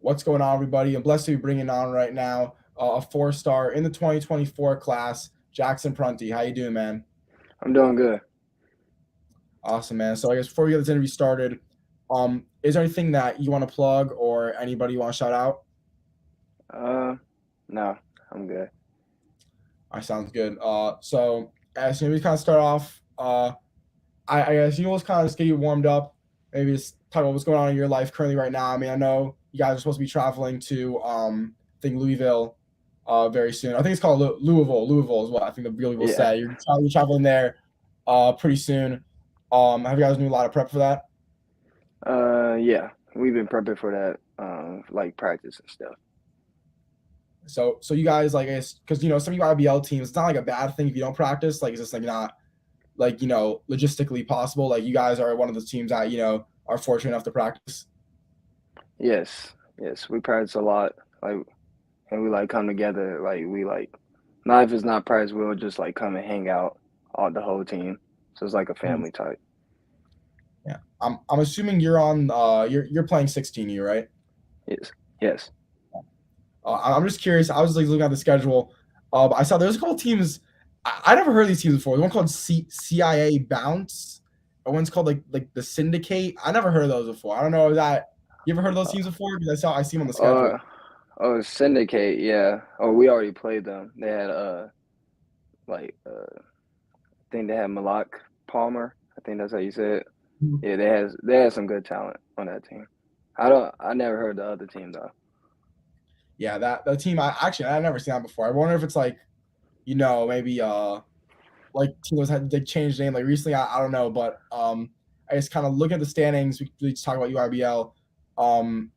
What's going on, everybody? I'm blessed to be bringing on right now a four-star in the 2024 class, Jaxon Prunty. How you doing, man? I'm doing good. Awesome, man. So I guess before we get this interview started, is there anything that you want to plug or anybody you want to shout out? Uh, no, I'm good. All right, sounds good. So as we kind of start off, I guess let's kind of just get you warmed up. Maybe just talk about what's going on in your life currently right now. I mean, I know you guys are supposed to be traveling to I think Louisville, very soon. I think it's called Louisville. Louisville is what I think the real people Yeah. say. You're traveling there, pretty soon. Have you guys doing a lot of prep for that? Yeah. We've been prepping for that, like practice and stuff. So you guys like, I guess, because some of you IBL teams, it's not like a bad thing if you don't practice. Like, it's just like not like logistically possible. Like, you guys are one of the teams that are fortunate enough to practice. Yes, yes. We practice a lot, like, and we like come together. Like we like, not if it's not practice, we'll just like come and hang out, all the whole team. So it's like a family type. Yeah, I'm assuming you're playing 16U, right? Yes, yes. I'm just curious. I was like looking at the schedule. I saw there's a couple teams. I never heard of these teams before. There's one called CIA Bounce. And one's called like the Syndicate. I never heard of those before. I don't know. Is that you ever heard of those teams before? Because I see them on the Uh, schedule. oh, Syndicate. Yeah. Oh, we already played them. They had like I think they had Malak Palmer. I think that's how you say it. Yeah, they had some good talent on that team. I never heard the other team though. Yeah, that the team. I never seen that before. I wonder if it's like maybe like teams had they changed name like recently. I don't know, but I just kind of look at the standings. We just talk about UIBL.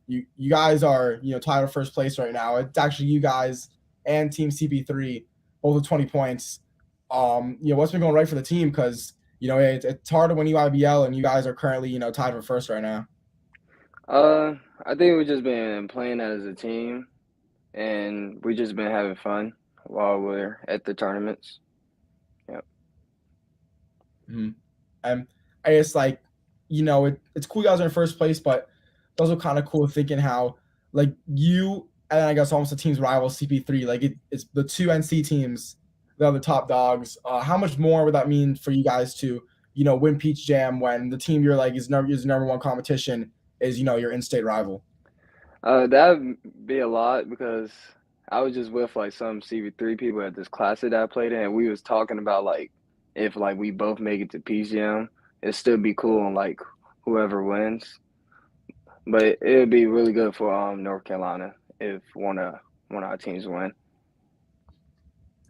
You guys are tied for first place right now. It's actually you guys and Team CP3 both with 20 points. What's been going right for the team because it's hard to win UIBL and you guys are currently tied for first right now. I think we just been playing as a team, and we just been having fun while we're at the tournaments. Yep. Mm-hmm. And I guess like it's cool you guys are in first place, but it's also kind of cool thinking how like you and I guess almost the team's rival CP3 like it's the two NC teams that are the top dogs. How much more would that mean for you guys to win Peach Jam when the team you're like is number one competition is your in-state rival? That'd be a lot because I was just with like some CV3 people at this class that I played in, and we was talking about like if like we both make it to PGM, it'd still be cool and like whoever wins. But it'd be really good for North Carolina if one of our teams win.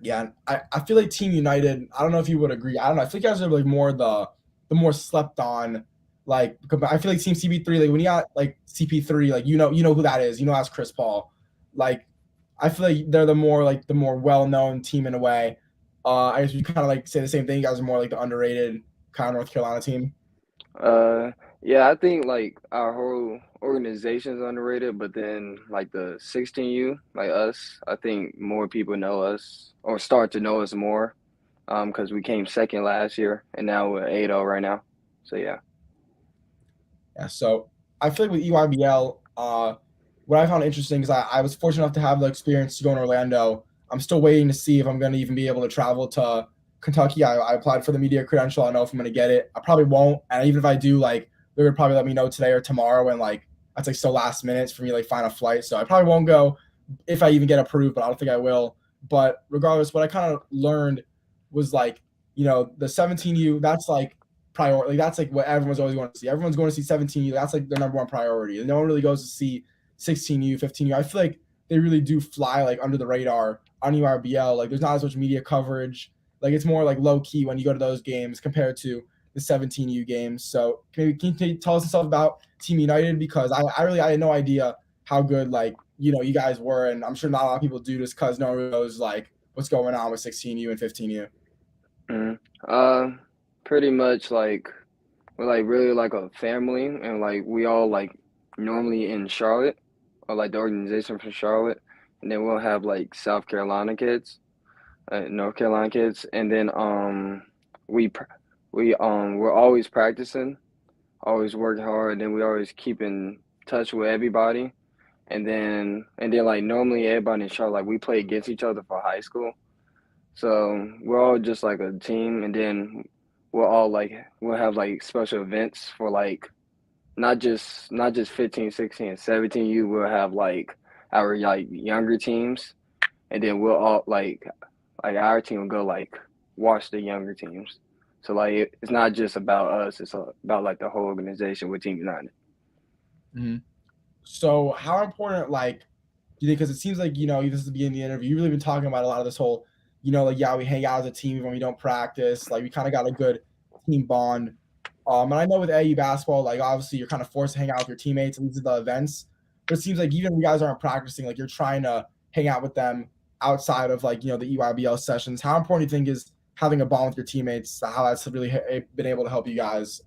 Yeah, I feel like Team United. I don't know if you would agree. I don't know. I feel like you guys are like more the more slept on. Like I feel like Team CP3. Like when you got like CP3, like you know who that is. You know that's Chris Paul. Like I feel like they're the more well known team in a way. I guess we kind of like say the same thing. You guys are more like the underrated kind of North Carolina team. Uh, yeah, I think like our whole organization is underrated, but then like the 16U, like us, I think more people know us or start to know us more, because we came second last year and now we're 8-0 right now. So yeah. Yeah, so I feel like with EYBL, what I found interesting is I was fortunate enough to have the experience to go in Orlando. I'm still waiting to see if I'm going to even be able to travel to Kentucky. I applied for the media credential. I don't know if I'm going to get it. I probably won't. And even if I do, like they would probably let me know today or tomorrow. And like that's like so last minutes for me to like find a flight. So I probably won't go if I even get approved. But I don't think I will. But regardless, what I kind of learned was like the 17U. That's like priority. Like, that's like what everyone's always going to see. Everyone's going to see 17U. That's like their number one priority. And no one really goes to see 16U, 15U. I feel like they really do fly like under the radar on URBL. Like there's not as much media coverage. Like it's more like low key when you go to those games compared to the 17U games. So can you tell us stuff about Team United because I had no idea how good like you guys were, and I'm sure not a lot of people do just because no one really knows like what's going on with 16U and 15U. Mhm. Uh, Pretty much like we're like really like a family, and like we all like normally in Charlotte or like the organization from Charlotte, and then we'll have like South Carolina kids, North Carolina kids, and then we we're always practicing, always working hard, and then we always keep in touch with everybody, and then like normally everybody in Charlotte, like we play against each other for high school. So we're all just like a team, and then we'll have like special events for like not just 15, 16, and 17 you will have like our like younger teams, and then we'll all like our team will go like watch the younger teams. So like it's not just about us, it's about like the whole organization with Team United. Mhm. So how important, like, do you think? Because it seems like this is the beginning of the interview. You've really been talking about a lot of this whole, like yeah, we hang out as a team even when we don't practice. Like we kind of got a good team bond. And I know with AU basketball, like obviously you're kind of forced to hang out with your teammates and these are the events. But it seems like even when you guys aren't practicing, like you're trying to hang out with them outside of like the EYBL sessions. How important do you think is having a bond with your teammates? How that's really been able to help you guys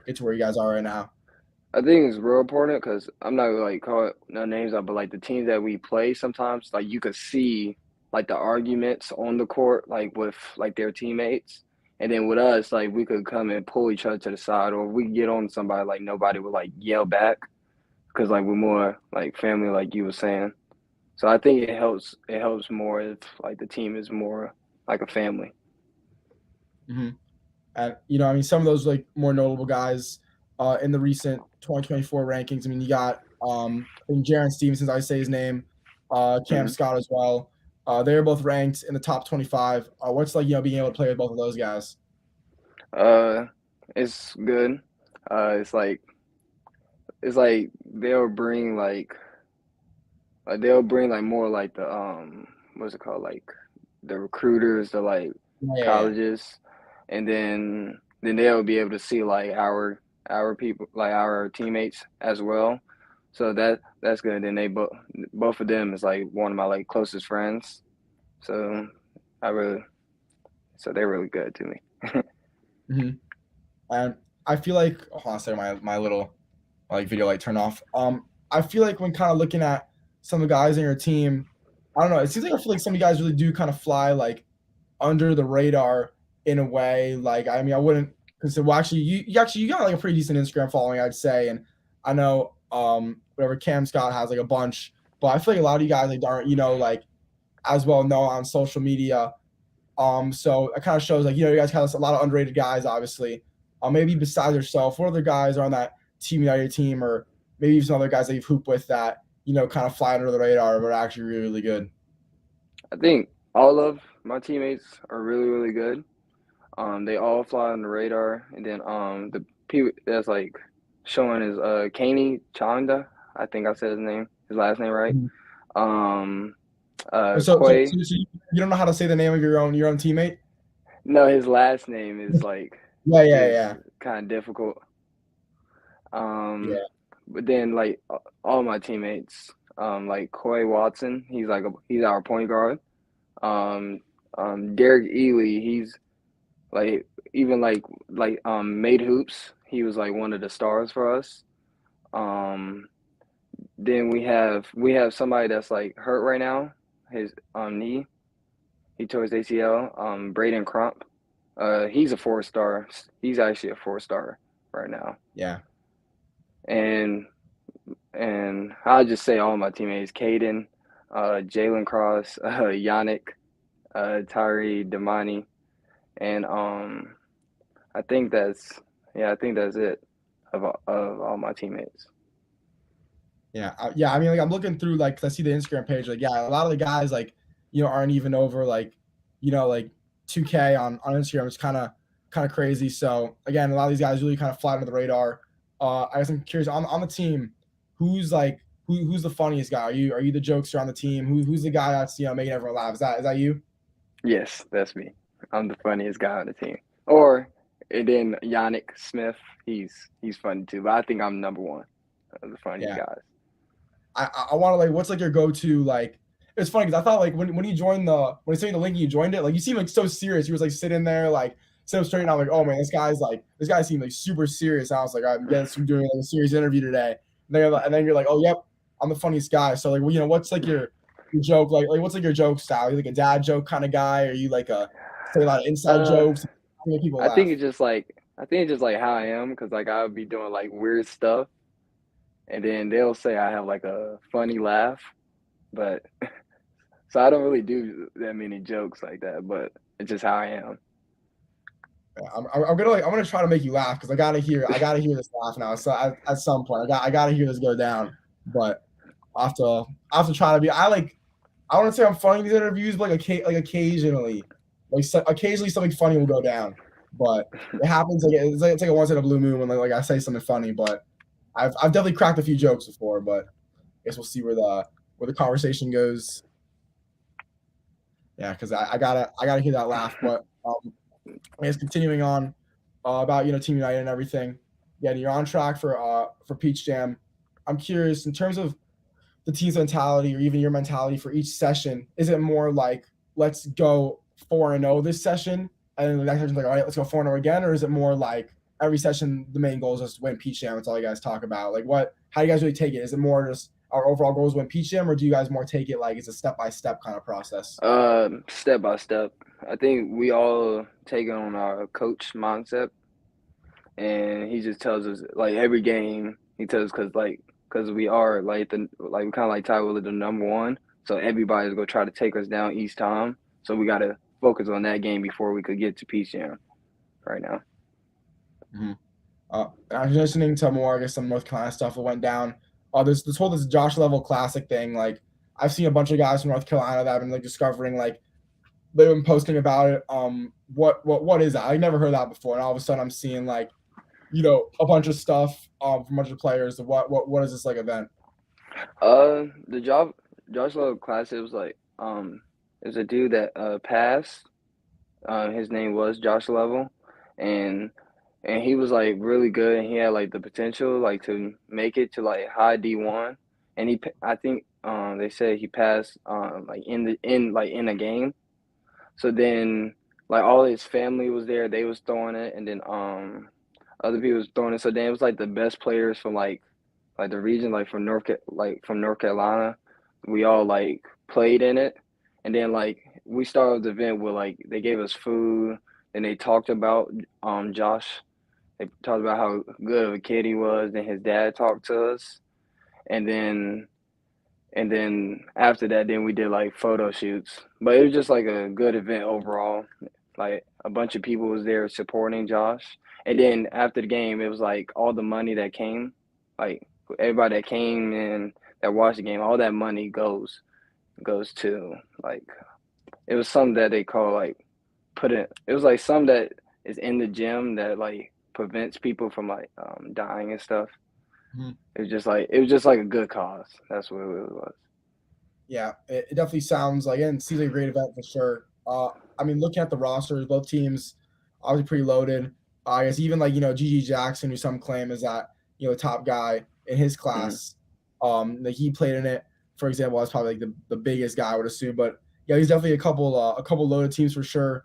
get to where you guys are right now? I think it's real important because I'm not gonna like call it no names out, but like the teams that we play sometimes, like you could see like the arguments on the court, like with like their teammates, and then with us, like we could come and pull each other to the side, or we get on somebody, like nobody would like yell back because like we're more like family, like you were saying. So I think it helps. It helps more if like the team is more like a family. Mm-hmm. And I mean, some of those like more notable guys in the recent 2024 rankings. I mean, you got I think Jaron Stevenson, I say his name, Cam Hmm. Scott as well. They're both ranked in the top 25. What's like being able to play with both of those guys? Uh, it's good. It's like they'll bring like more like the what's it called, like the recruiters to like Yeah, yeah, yeah. colleges, and then they'll be able to see like our people, like our teammates as well. So that's good. Then both of them is like one of my like closest friends. So I really so they're really good to me. Mm-hmm. And I feel like, hold on a second, my little like video light turned off. I feel like when kind of looking at some of the guys in your team, I don't know. It seems like I feel like some of you guys really do kind of fly like under the radar in a way. Like, I mean, I wouldn't consider. Well, actually, you got like a pretty decent Instagram following, I'd say. And I know whatever Cam Scott has like a bunch, but I feel like a lot of you guys like aren't like as well known on social media. So it kind of shows like you guys have a lot of underrated guys, obviously. Maybe besides yourself, what other guys are on that Team United team, or maybe some other guys that you've hooped with that kind of fly under the radar but are actually really really good. I think all of my teammates are really really good. They all fly on the radar, and then the people that's like showing is Kaney Chanda. I think I said his last name right. Mhm. Um, So, so, Quay. so, so you don't know how to say the name of your own teammate? No, his last name is like Yeah, yeah, is yeah, kind of difficult. Um, yeah. but then like all my teammates, like Quay Watson, he's our point guard. Um, Derek Ely, he's like even made hoops. He was like one of the stars for us. Um, then we have somebody that's like hurt right now. His knee, he tore his ACL. Braden Crump. He's a 4 star. He's actually a 4 star right now. Yeah. And and I'll just say all my teammates: Caden, Jalen Cross, Yannick, Tyree, Damani, and I think that's I think that's it of all my teammates. Yeah, yeah. I mean, like I'm looking through, like, 'cause I see the Instagram page. Like, yeah, a lot of the guys, like, aren't even over like, like 2K on Instagram. It's kind of crazy. So again, a lot of these guys really kind of fly under the radar. I guess I'm curious on the team, who's like who's the funniest guy? Are you the jokester on the team? Who's the guy that's making everyone laugh? Is that you? Yes, that's me. I'm the funniest guy on the team. Or and then Yannick Smith, he's funny too. But I think I'm number one of the funniest Yeah. guys. I want to like what's like your go-to like it's funny because I thought like when you joined when you sent me the link and you joined it, like you seem like so serious. You was like sitting there like so straight and I'm like, oh man, this guy seemed like super serious. I was like, I'm doing like a serious interview today. And then you're like, oh yep, I'm the funniest guy. So like, well, what's like your joke, like what's like your joke style? Are you like a dad joke kind of guy? Are you like a say a lot of inside Uh, jokes to make people I think laugh? it's just like how I am because like I would be doing like weird stuff, and then they'll say I have like a funny laugh, but so I don't really do that many jokes like that, but it's just how I am. Yeah, I'm gonna try to make you laugh because I gotta hear this laugh now. So at some point I gotta hear this go down. But I have to try to be. I want to say I'm funny in these interviews, but like occasionally, occasionally something funny will go down. But it happens it's like a once in a blue moon when like I say something funny. But I've definitely cracked a few jokes before. But I guess we'll see where the conversation goes. Yeah, because I gotta hear that laugh. But I guess continuing on about Team United and everything. Yeah, you're on track for Peach Jam. I'm curious in terms of the team's mentality or even your mentality for each session. Is it more like let's go 4-0 this session, and then the next session's like all right, let's go 4-0 again, or is it more like every session the main goal is just to win Peach Jam? That's all you guys talk about. Like what? How do you guys really take it? Is it more just our overall goal is win Peach Jam, or do you guys more take it like it's a step by step kind of process? Step by step. I think we all take on our coach mindset, and he just tells us like every game he tells us because we are like we kind of like Ty Willard the number one, so everybody's gonna try to take us down each time. So we gotta focus on that game before we could get to Peach Jam right now. Mm-hmm. I was listening to more, I guess, some North Carolina stuff that went down. There's this Josh Level Classic thing. Like, I've seen a bunch of guys from North Carolina that have been like discovering, like, they've been posting about it. What is that? I never heard that before, and all of a sudden I'm seeing like, a bunch of stuff from a bunch of players. What is this like event? The Josh Love class, it was a dude that passed. His name was Josh Level, and he was like really good, and he had like the potential like to make it to like high D1, and I think they said he passed like in a game. So then like all his family was there, they was throwing it, and then other people was throwing it. So then it was like the best players from like the region, like from North Carolina. We all like played in it, and then like we started the event with like they gave us food, and they talked about Josh. They talked about how good of a kid he was. Then his dad talked to us, and then after that, then we did like photo shoots. But it was just like a good event overall. Like a bunch of people was there supporting Josh, and then after the game, it was like all the money that came, like everybody that came in that watched the game, all that money goes to like it was something that they call like put it. It was like some that is in the gym that like prevents people from like dying and stuff. Mhm. It was just like a good cause. That's what it was. Yeah, it definitely sounds like, and it seems like a great event for sure. I mean, looking at the rosters, both teams obviously pretty loaded. I guess even like Gigi Jaxon, who some claim is that top guy in his Mm-hmm. class. Like he played in it, for example. That's probably like the biggest guy I would assume. But yeah, he's definitely a couple loaded teams for sure.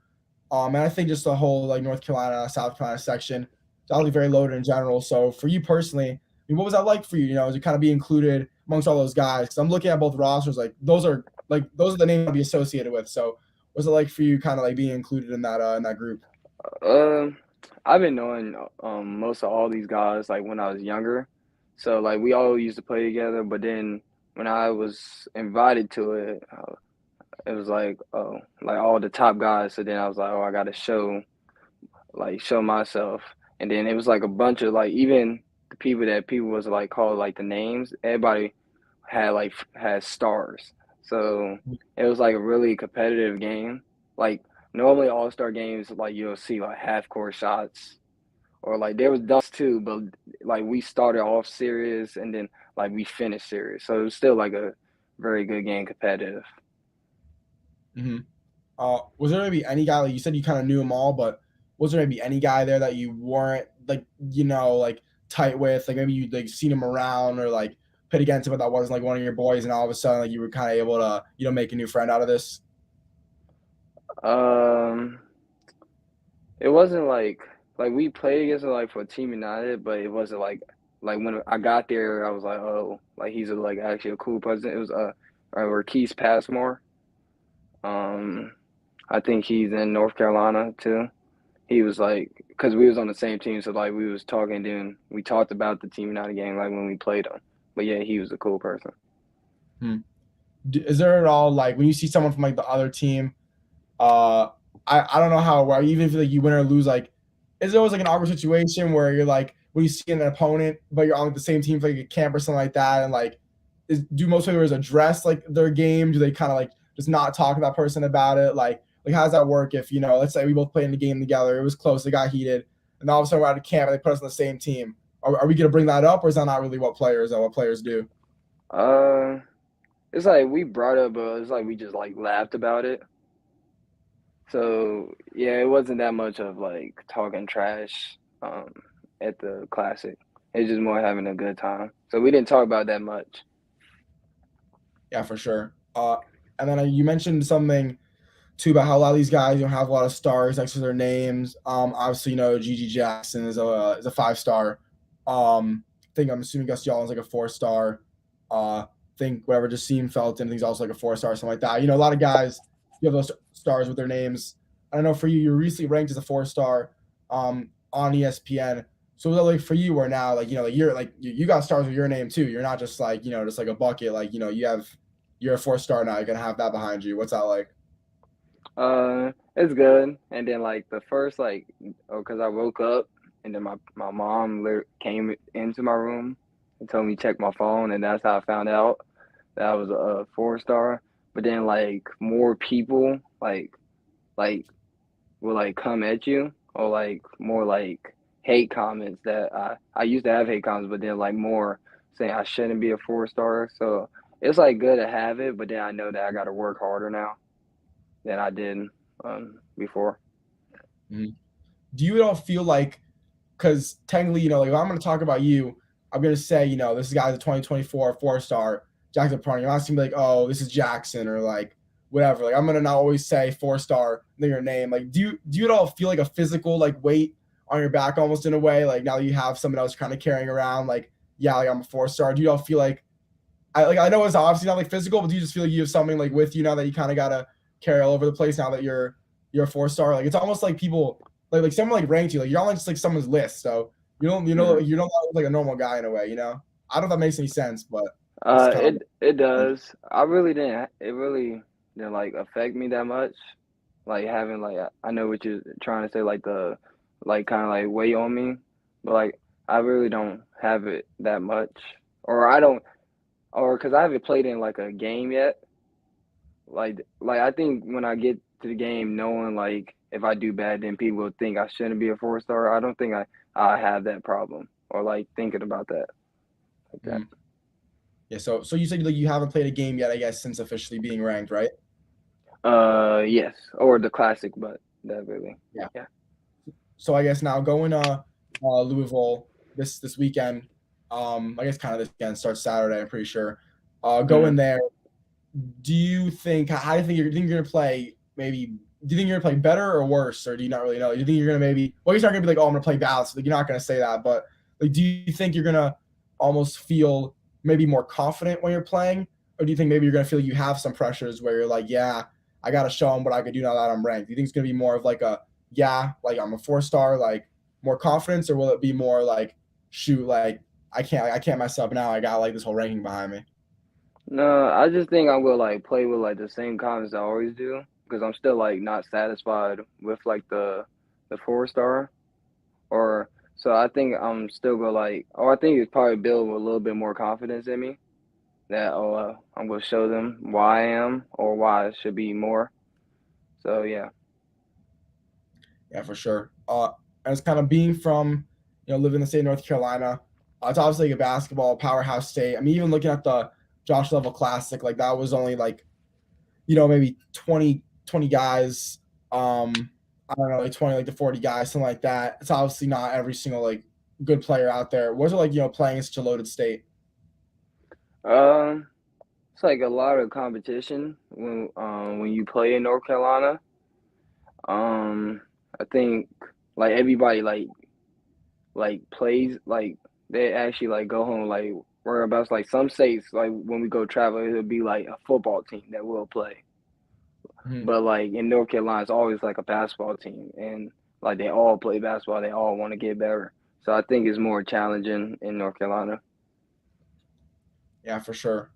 And I think just the whole like North Carolina, South Carolina section, it's obviously very loaded in general. So for you personally, I mean, what was that like for you? To kind of be included amongst all those guys? Because I'm looking at both rosters, those are the names I'll be associated with. So what's it like for you, kind of like being included in that group? Um, I've been knowing most of all these guys like when I was younger, so like we all used to play together. But then when I was invited to it, it was like oh like all the top guys. So then I was like oh I got to show myself, and then it was like a bunch of like even the people that people was like called like the names. Everybody had stars, so it was like a really competitive game. Like normally AllStar games, like you'll see like half court shots, or like there was dunks too, but like we started off serious and then like we finished serious, so it was still like a very good game, competitive. Mm-hmm. Was there maybe any guy, like you said you kind of knew them all, but was there maybe any guy there that you weren't like like tight with, like maybe you like seen him around or like pit against him, but that wasn't like one of your boys, and all of a sudden like you were kind of able to make a new friend out of this? Um, it wasn't like we played against like for Team United, but it wasn't like when I got there, I was like, oh, like he's like actually a cool person. It was Keith Passmore. Um, I think he's in North Carolina too. He was like, because we was on the same team, so like we was talking, then we talked about the Team United game like when we played them. But yeah, he was a cool person. Hmm. Is there at all like when you see someone from like the other team? Uh, I don't know how well even if like you win or lose, like is there always like an awkward situation where you're like when you see an opponent but you're on like, the same team for like a camp or something like that, and like do most players address like their game? Do they kind of like just not talk to that person about it? Like how does that work if let's say we both played in the game together, it was close, it got heated, and all of a sudden we're out of camp and they put us on the same team? Are we gonna bring that up, or is that not really what players do? Uh, it's like we brought up, it's like we just like laughed about it. So yeah, it wasn't that much of like talking trash at the classic. It's just more having a good time. So we didn't talk about that much. Yeah, for sure. And then you mentioned something too about how a lot of these guys have a lot of stars next to their names. Obviously, Gigi Jackson is a 5-star. I'm assuming Gus Yallin's like a 4-star. Think whatever Jassim Felton, I think he's also like a 4-star, something like that. A lot of guys you have those stars with their names. I don't know for you. You're recently ranked as a 4-star on ESPN. So was that like for you, where now like like you're like you got stars with your name too. You're not just like just like a bucket. Like you're a 4-star now. You're gonna have that behind you. What's that like? It's good. And then like the first like, oh, cause I woke up and then my mom came into my room and told me check my phone, and that's how I found out that I was a 4-star. But then like more people like will like come at you, or like more like hate comments that I used to have hate comments, but then like more saying I shouldn't be a 4-star. So it's like good to have it, but then I know that I got to work harder now than I did before. Mhm. Do you at all feel like, because technically, like if I'm going to talk about you, I'm going to say, this guy's a 2024 4-star, Jackson Prunty. I'm not going to be like, oh, this is Jackson or like whatever. Like I'm going to not always say 4-star in your name. Like, do you at all feel like a physical like weight on your back almost in a way? Like now that you have someone else kind of carrying around, like, yeah, like I'm a 4-star. Do you all feel like, I know it's obviously not like physical, but do you just feel like you have something like with you now that you kind of gotta carry all over the place now that you're a 4-star? Like it's almost like people like someone like ranked you, like you're on just like someone's list, so Hmm. you don't look like a normal guy in a way. I don't know if that makes any sense, but it's kind of It like does. I really didn't. It really didn't like affect me that much. Like having like I know what you're trying to say, like the like kind of like weight on me, but like I really don't have it that much, or I don't, or because I haven't played in like a game yet. Like I think when I get to the game, knowing like if I do bad, then people will think I shouldn't be a 4-star. I don't think I have that problem, or like thinking about that like that. mhm. Yeah. So you said like you haven't played a game yet, I guess, since officially being ranked, right? Yes, or the classic, but that really, Yeah. yeah. So I guess now going Louisville this weekend. I guess kind of this weekend starts Saturday. I'm pretty sure. Go Hmm. in there. Do you think how do you think you're gonna play maybe do you think you're gonna play better or worse, or do you not really know? Do you think you're gonna maybe you're not gonna be like, oh, I'm gonna play balanced, like you're not gonna say that, but like do you think you're gonna almost feel maybe more confident when you're playing, or do you think maybe you're gonna feel you have some pressures where you're like, yeah, I gotta show them what I could do now that I'm ranked? Do you think it's gonna be more of like a yeah, like I'm a 4-star, like more confidence, or will it be more like shoot, like I can't mess up now, I got like this whole ranking behind me? No, I just think I'm gonna like play with like the same confidence I always do, because I'm still like not satisfied with like the 4-star, or so I think I'm still gonna like, or I think it's probably build a little bit more confidence in me that I'm gonna show them why I am or why it should be more. So yeah. Yeah, for sure. And it's kind of being from, living in the state of North Carolina. It's obviously like a basketball powerhouse state. I mean, even looking at the Josh Level Classic, like that was only like, maybe 20 guys. I don't know, like 20, like to 40 guys, something like that. It's obviously not every single like good player out there. Was it like, playing in such a loaded state? Um, it's like a lot of competition when you play in North Carolina. Um, I think like everybody like plays like they actually like go home like whereabouts like some states like when we go travel it'll be like a football team that will play. Mhm. But like in North Carolina it's always like a basketball team, and like they all play basketball, they all want to get better. So I think it's more challenging in North Carolina. Yeah, for sure.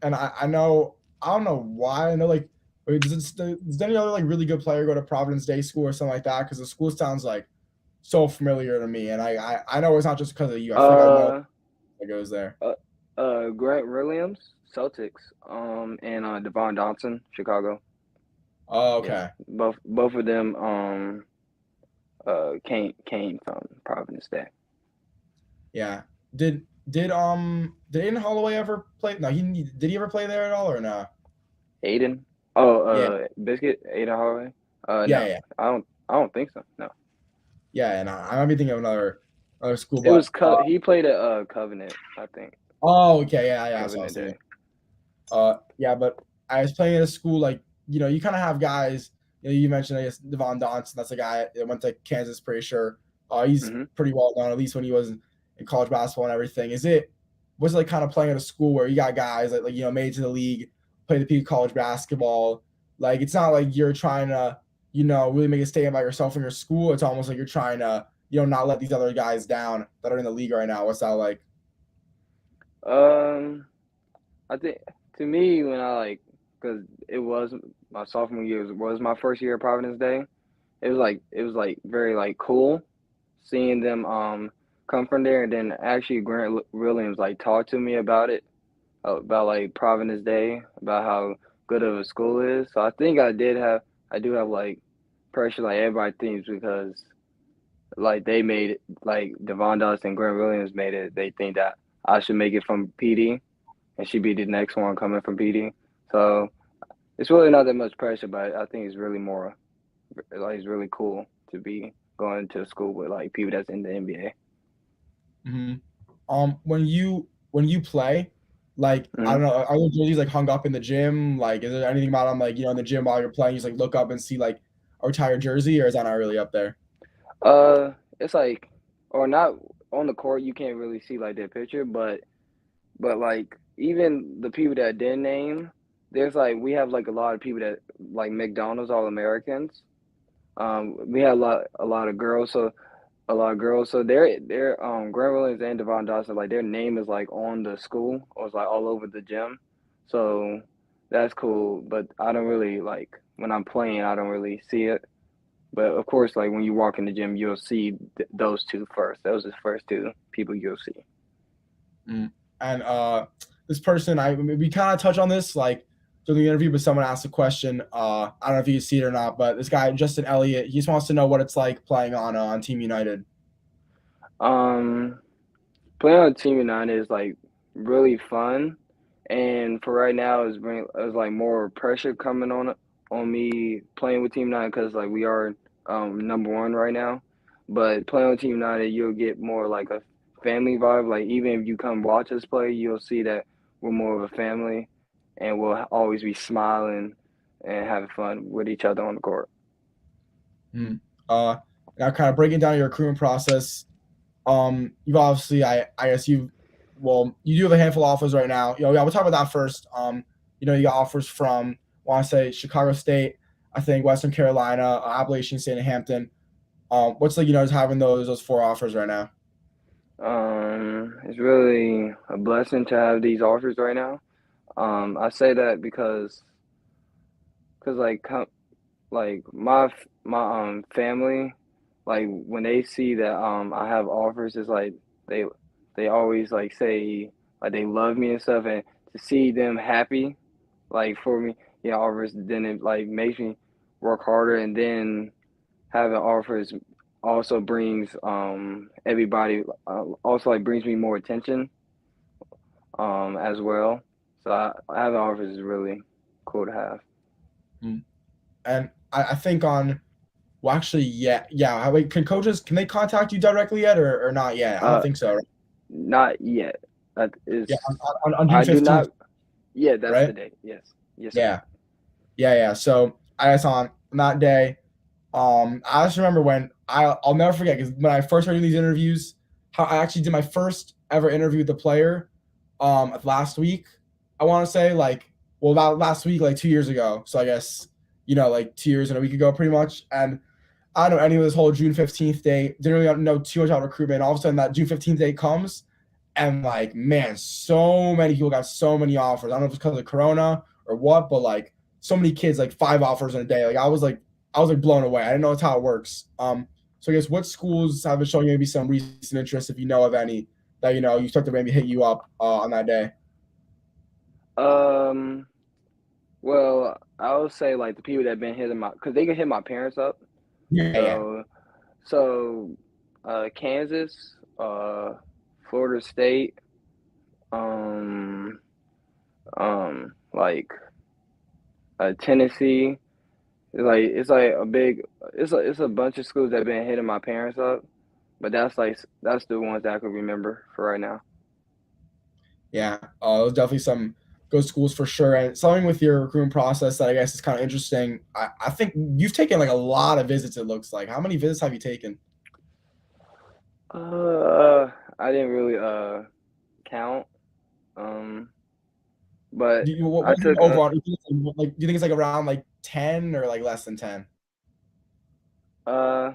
And I know I don't know why I know like wait, does any other like really good player go to Providence Day School or something like that? Because the school sounds like so familiar to me, and I know it's not just because of you. I feel like I know Uh, that goes there. uh, Grant Williams, Celtics, and Devon Dotson, Chicago. Oh, Yes, okay. both of them came from Providence Day. Yeah. Did Aiden Holloway ever play? No, did he ever play there at all or no? Aiden, oh, Yeah. Biscuit, Aiden Holloway. Yeah, No, yeah, I don't think so. No, yeah. And I might be thinking of another school, it was but He played at Covenant, I think. oh, okay, yeah, yeah. That's what I was Covenant thinking. Day. Yeah, but I was playing at a school like you kind of have guys. You mentioned I guess Devon Dotson. That's a guy that went to Kansas, pretty sure. He's Hmm. pretty well known, at least when he was in college basketball and everything. Was it like kind of playing at a school where you got guys like made it to the league, play the peak college basketball? Like it's not like you're trying to really make a statement by yourself in your school. It's almost like you're trying to not let these other guys down that are in the league right now. What's that like? Um, I think to me when I like because it was my sophomore year was my first year at Providence Day. It was like very like cool seeing them come from there, and then actually Grant Williams like talked to me about it, about like Providence Day, about how good of a school it is. So I think I do have like pressure like everybody thinks because like they made it, like Devon Dust and Grant Williams made it. They think that I should make it from PD and she'd be the next one coming from PD. So it's really not that much pressure, but I think it's really more like it's really cool to be going to school with like people that's in the NBA. Hmm. When you play, like I Hmm. don't know, are those jerseys like hung up in the gym? Like, is there anything about them like in the gym while you're playing, you just like look up and see like a retired jersey, or is that not really up there? It's like or not on the court. You can't really see like their picture, but like even the people that didn't name, there's like we have like a lot of people that like McDonald's All Americans. We had a lot of girls, so a lot of girls. So they're Grant Williams and Devon Dawson, like their name is like on the school or it's like all over the gym. So that's cool. But I don't really like when I'm playing, I don't really see it. But of course, like when you walk in the gym, you'll see those two first. Those are the first two people you'll see. Mm. And this person, we kind of touch on this like during the interview, but someone asked a question. I don't know if you can see it or not, but this guy Justin Elliott, he just wants to know what it's like playing on Team United. Um, Playing on Team United is like really fun, and for right now, is like more pressure coming on me playing with Team United because like we are number one right now. But playing with Team United, you'll get more like a family vibe. Like even if you come watch us play, you'll see that we're more of a family, and we'll always be smiling and having fun with each other on the court. Mm. Uh, Now kind of breaking down your recruitment process. You've obviously, I guess you do have a handful of offers right now. Yeah, we'll talk about that first. You got offers from, I want to say Chicago State, I think Western Carolina, Appalachian State, and Hampton. What's like, just having those four offers right now? It's really a blessing to have these offers right now. I say that because like my family, like when they see that I have offers, it's like they they always like say like they love me and stuff, and to see them happy like for me, offers, then it like makes me work harder, and then having offers also brings everybody also like brings me more attention as well. So having offers is really cool to have. Mm. And I think well, actually, yeah. Wait, can they contact you directly yet, or not yet? I don't Uh, think so. Right? Not yet. That is, Yeah, on June I do 15th, not. Yeah, that's the right? date. Yes, yes, sir. Yeah, yeah. So I guess on that day, I just remember when I'll never forget because when I first heard these interviews, how I actually did my first ever interview with the player, last week. I want to say like, well, about last week, like 2 years ago. So I guess like 2 years and a week ago, pretty much. And I don't know any of this whole June 15th date. Didn't really know too much about recruitment. All of a sudden, that June 15th date comes, And like, man, so many people got so many offers. I don't know if it's because of Corona or what, but like so many kids, like 5 offers in a day. Like I was like blown away. I didn't know that's how it works. So I guess what schools have been showing you maybe some recent interest, if you know of any, that you start to maybe hit you up on that day? Um, well, I would say like the people that been hitting my, cause they can hit my parents up. Yeah, yeah. So, so, Kansas, Florida State, um, like Tennessee. It's like a big, it's a bunch of schools that been hitting my parents up, but that's the ones that I can remember for right now. Yeah, those definitely some good schools for sure. And something with your recruitment process that I guess is kind of interesting. I think you've taken like a lot of visits. It looks like. How many visits have you taken? I didn't really count, um, but What I do you think took overall? Do you think it's like, do you think it's like around like 10 or like less than 10? uh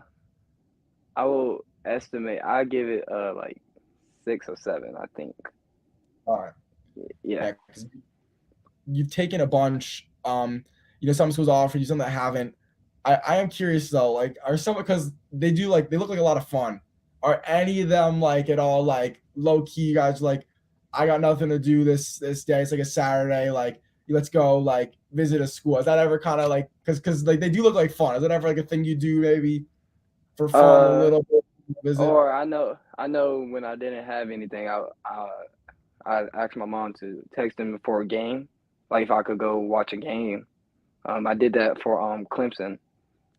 I will estimate. I give it like 6 or 7. I think. All right. Yeah. Yeah, 'cause you've taken a bunch. Some schools offer you, some that haven't. I am curious though, like, are some because they look like a lot of fun. Are any of them like at all like low key? You guys like, I got nothing to do this day. It's like a Saturday. Like, let's go like visit a school. Is that ever kind of like because like they do look like fun? Is that ever like a thing you do maybe for fun a Uh, little bit visit? or I know when I didn't have anything, I asked my mom to text them before a game, like if I could go watch a game. I did that for Clemson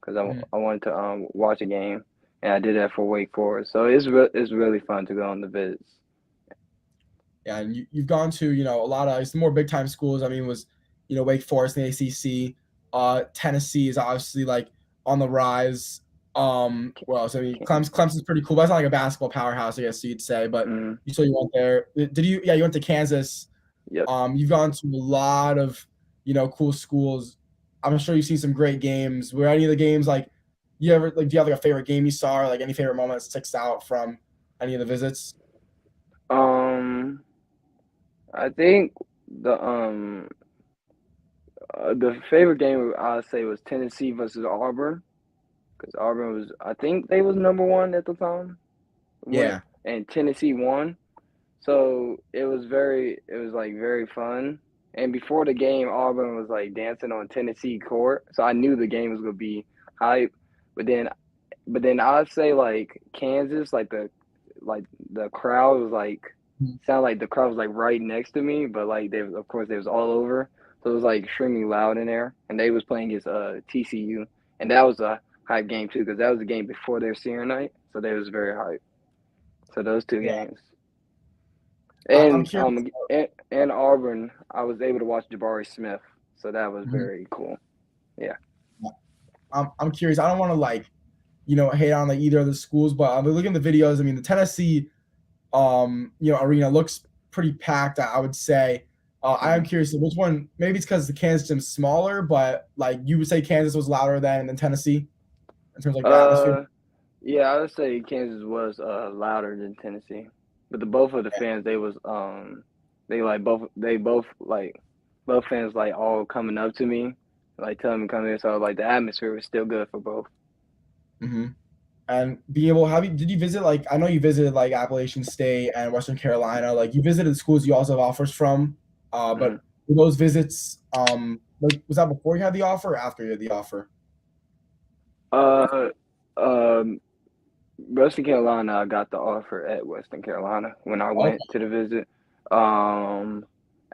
because Mhm. I wanted to watch a game, and I did that for Wake Forest. So it's really fun to go on the visits. Yeah, and you've gone to a lot of it's more big time schools. I mean, was Wake Forest and the ACC. Tennessee is obviously like on the rise. What else? I mean, Clemson's pretty cool. But that's not like a basketball powerhouse, I guess you'd say. But Mm, you went there. Did you? Yeah, you went to Kansas. yep. You've gone to a lot of cool schools. I'm sure you've seen some great games. Were any of the games like you ever like? Do you have like a favorite game you saw, or like any favorite moment that sticks out from any of the visits? Um, I think the um the favorite game I'd say was Tennessee versus Auburn because Auburn was I think they was number one at the time when Yeah. and Tennessee won. So it was like very fun. And before the game, Auburn was like dancing on Tennessee court, so I knew the game was gonna be hype. But then, but then I'd say like Kansas, like the crowd was like sound like the crowd was like right next to me, but like they of course they was all over, so it was like extremely loud in there. And they was playing against TCU, and that was a hype game too because that was the game before their senior night, so they was very hype. So those two Yeah. games. I'm And curious. and Auburn, I was able to watch Jabari Smith, so that was Mhm. very cool. Yeah. I'm curious. I don't want to like, hate on like either of the schools, but I'm looking at the videos. I mean, the Tennessee, arena looks pretty packed. I would say. I am Mhm. curious which one. Maybe it's because the Kansas gym's smaller, but like you would say Kansas was louder than Tennessee in terms of like the atmosphere. Uh, yeah, I would say Kansas was louder than Tennessee, but the both of the fans they was they both like both fans like all coming up to me, like telling me come here. So like the atmosphere was still good for both. Hmm. And being able, did you visit like I know you visited like Appalachian State and Western Carolina. Like you visited schools you also have offers from. Hmm. But were those visits like was that before you had the offer or after you had the offer? Uh, um, Western Carolina, I got the offer at Western Carolina when I Okay. went to the visit. Um,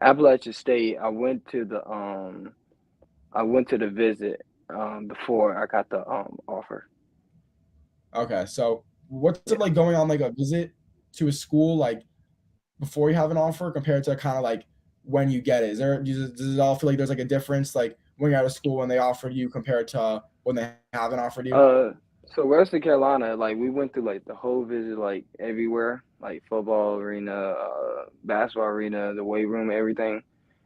Appalachian State, I went to the visit before I got the offer. Okay. So what's it Yeah. like going on like a visit to a school like before you have an offer compared to kind of like when you get it? Does it all feel like there's like a difference like when you're out of school when they offered you compared to when they haven't offered you? Uh, so Western Carolina, like we went through like the whole visit, like everywhere, like football arena, basketball arena, the weight room, everything.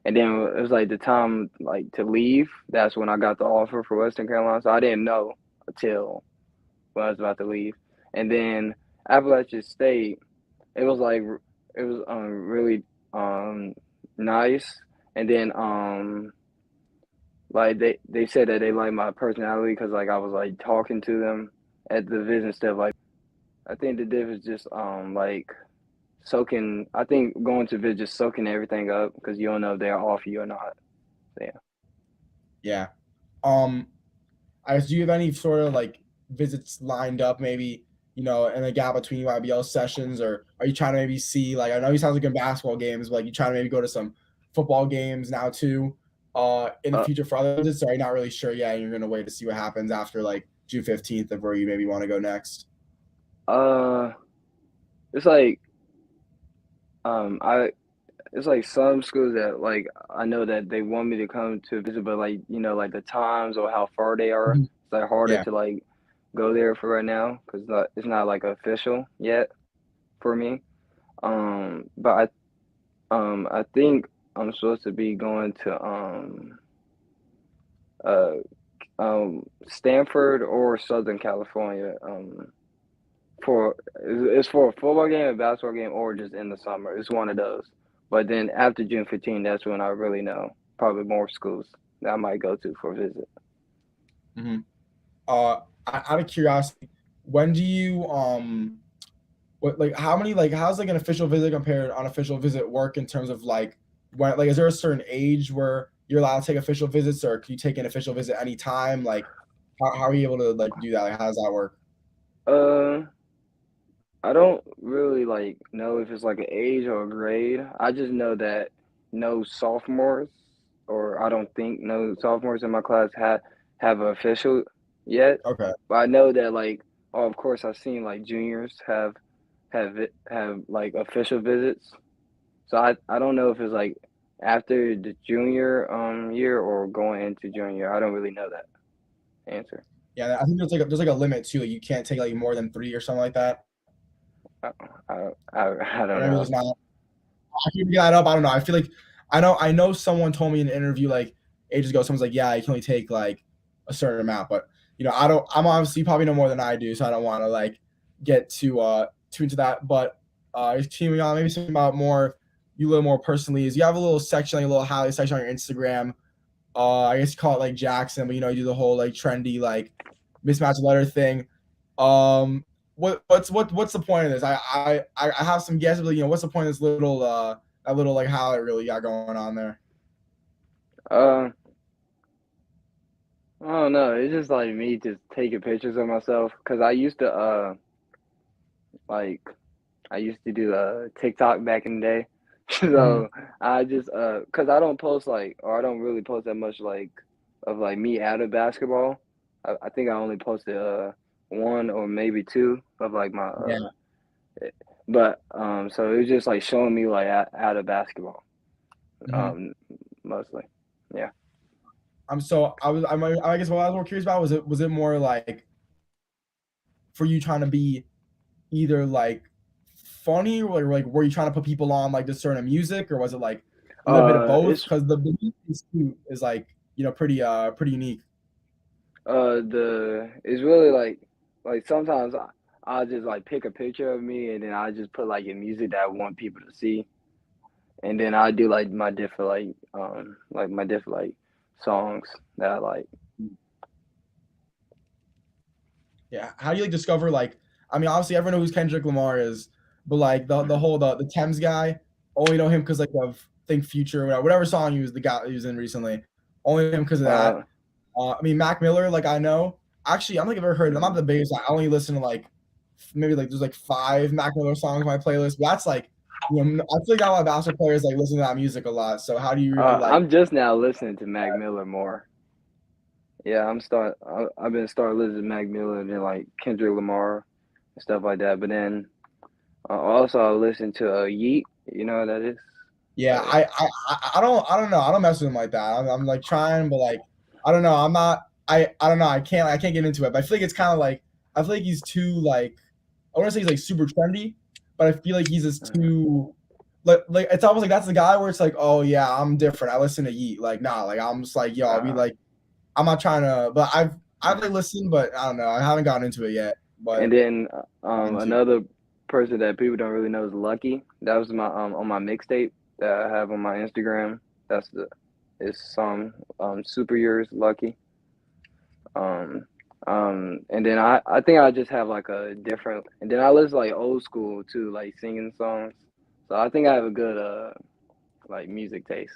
And then it was like the time like to leave. That's when I got the offer for Western Carolina. So I didn't know until when I was about to leave. And then Appalachian State, it was like it was really nice. And then like they said that they like my personality because like I was like talking to them at the visit and stuff. Like I think the difference just like soaking. I think going to visit just soaking everything up because you don't know if they're off you or not. So, yeah. Yeah. Um, I guess, do you have any sort of like visits lined up, maybe, in the gap between YBL sessions, or are you trying to maybe see, like, I know you sound like in basketball games, but like you trying to maybe go to some football games now too, in the Uh, future for other visits? Or are you not really sure yet, and you're gonna wait to see what happens after like June 15th of where you maybe want to go next? uh, it's like I it's like some schools that like I know that they want me to come to visit, but like like the times or how far they are, Mhm. it's like harder Yeah. to like go there for right now because it's not like official yet for me. But I think I'm supposed to be going to uh Stanford or Southern California for it's for a football game, a basketball game, or just in the summer. It's one of those. But then after June 15th, that's when I really know probably more schools that I might go to for a visit. Hmm. Out of curiosity, when do you what, like, how many, like, how's like an official visit compared to unofficial visit work in terms of like when, like, is there a certain age where you're allowed to take official visits, or can you take an official visit anytime? Like, how are you able to like do that? Like, how does that work? Uh, I don't really like know if it's like an age or a grade. I just know that no sophomores, or I don't think no sophomores in my class have an official yet. Okay. But I know that like, oh, of course, I've seen like juniors have like official visits. So I don't know if it's like after the junior year or going into junior. I don't really know that answer. Yeah, I think there's like a limit too. Like, you can't take like more than three or something like that. I I Or don't maybe know. there's not. I can look that up. I don't know. I feel like I know someone told me in an interview like ages ago. Someone's like, yeah, you can only take like a certain amount, but I don't. I'm obviously, you probably know more than I do, so I don't want to like get too into that. But just continuing on, maybe something about more you a little more personally is you have a little section, like a little highlight section on your Instagram. I guess you call it like Jaxon, but you do the whole like trendy like mismatch letter thing. Um, what's the point of this? I have some guesses, but what's the point of this little that little like highlight reel you got going on there? Uh, I don't know. It's just like me just taking pictures of myself because like I used to do TikTok back in the day. Mhm. So I just cause I don't post like or I don't really post that much like of like me out of basketball. I think I only posted one or maybe two of like my Yeah. but so it was just like showing me like out of basketball Mhm. um mostly. Yeah. I guess what I was more curious about was it more like for you trying to be either like funny, or like were you trying to put people on like this certain music, or was it like a little bit of both? It's Because the music is like pretty pretty unique. the it's really like sometimes I'll just like pick a picture of me and then I just put like in music that I want people to see and then I do like my different like songs that I like. Yeah. How do you like discover like? I mean, obviously everyone knows who Kendrick Lamar is, but like the whole the Thames guy, only know him because like of Think Future, whatever song the guy he was in recently. Only him because of that. Uh, I mean, Mac Miller, like I know. Actually, I don't think I've ever heard. I'm not mm, the biggest. I only listen to like maybe like there's like five Mac Miller songs on my playlist. But that's like I feel like a lot of basketball players like listen to that music a lot. So how do you really like? I'm just now listening to Mac Miller more. Yeah, I've been starting listening to Mac Miller and then like Kendrick Lamar and stuff like that. But then also I listen to Yeet. You know what that is? Yeah, Uh, I don't know. I don't mess with him like that. I'm like trying, but like I don't know. I'm not. I don't know. I can't get into it. But I feel like it's kind of like I feel like he's too like I want to say he's like super trendy, but I feel like he's just too like it's almost like that's the guy where it's like, oh yeah, I'm different. I listen to Yeet. Like nah, like I'm just like yo, I'll be uh, like I'm not trying to. But I've like listened, but I don't know. I haven't gotten into it yet. and But then into. another. person that people don't really know is Lucky. That was my on my mixtape that I have on my Instagram. That's the It's song Super Yours Lucky. Um and then I think I just have like a different, and then I listen to like old school too, like singing songs. So I think I have a good like music taste.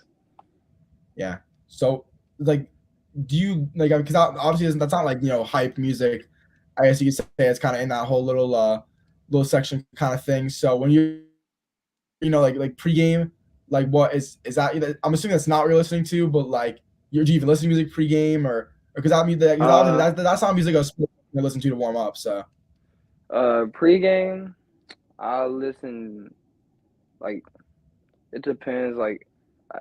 Yeah. So like, do you like, because obviously that's not like, hype music. I guess you could say it's kind of in that whole little section kind of thing. So when like pregame, like what is that? I'm assuming that's not what you're listening to, but like, do you even listen to music pregame or because I mean because obviously Uh that's not music I was listen to warm up. So Pregame, I listen, like, it depends. Like,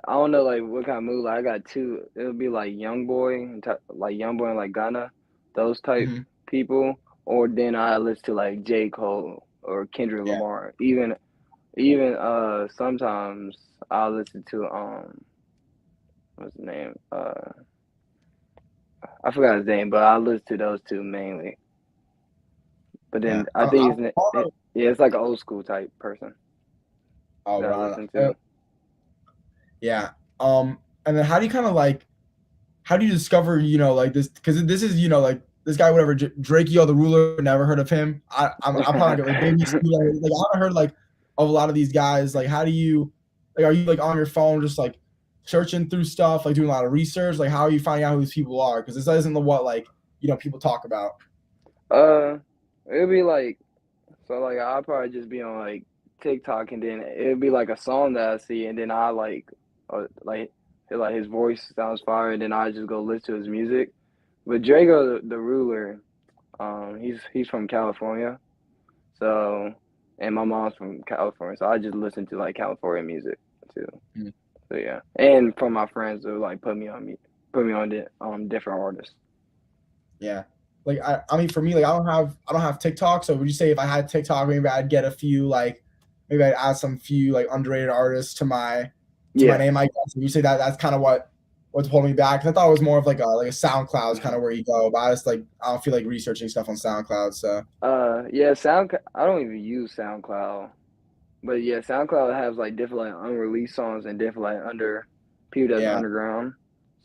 I don't know, like what kind of mood. Like, I got two. It'll be like Young Boy and like Ghana, those type mhm, people. Or then I listen to like J Cole or Kendrick yeah, Lamar. Even sometimes I'll listen to what's his name? I forgot his name, but I listen to those two mainly. But yeah. then I think yeah, it's like an old school type person Oh, that I right. listen to. Yeah. And then how do you kind of like, how do you discover, like this? Because this is, like this guy, whatever, Drake, the ruler, never heard of him. I'm probably not like baby, like I haven't heard like of a lot of these guys. Like, how do you, like, are you like on your phone just like searching through stuff, like doing a lot of research? Like, how are you finding out who these people are? Because this isn't the what like people talk about. uh, it'll be like, so like I'll probably just be on like TikTok, and then it'll be like a song that I see, and then I like feel like his voice sounds fire, and then I just go listen to his music. But Drago the Ruler, he's from California, so, and my mom's from California, so I just listen to like California music too. Mm, So yeah, and from my friends who like put me on different artists. yeah. Like I mean, for me, like I don't have TikTok. So would you say if I had TikTok, maybe I'd get a few like, maybe I'd add some few like underrated artists to my Yeah. name? I guess. Would you say that that's kind of what's holding me back? 'Cause I thought it was more of like a SoundCloud is kind of where you go, but I just like I don't feel like researching stuff on SoundCloud. So Yeah, I don't even use SoundCloud, but yeah, SoundCloud has like different like unreleased songs and different like under people that's yeah, underground.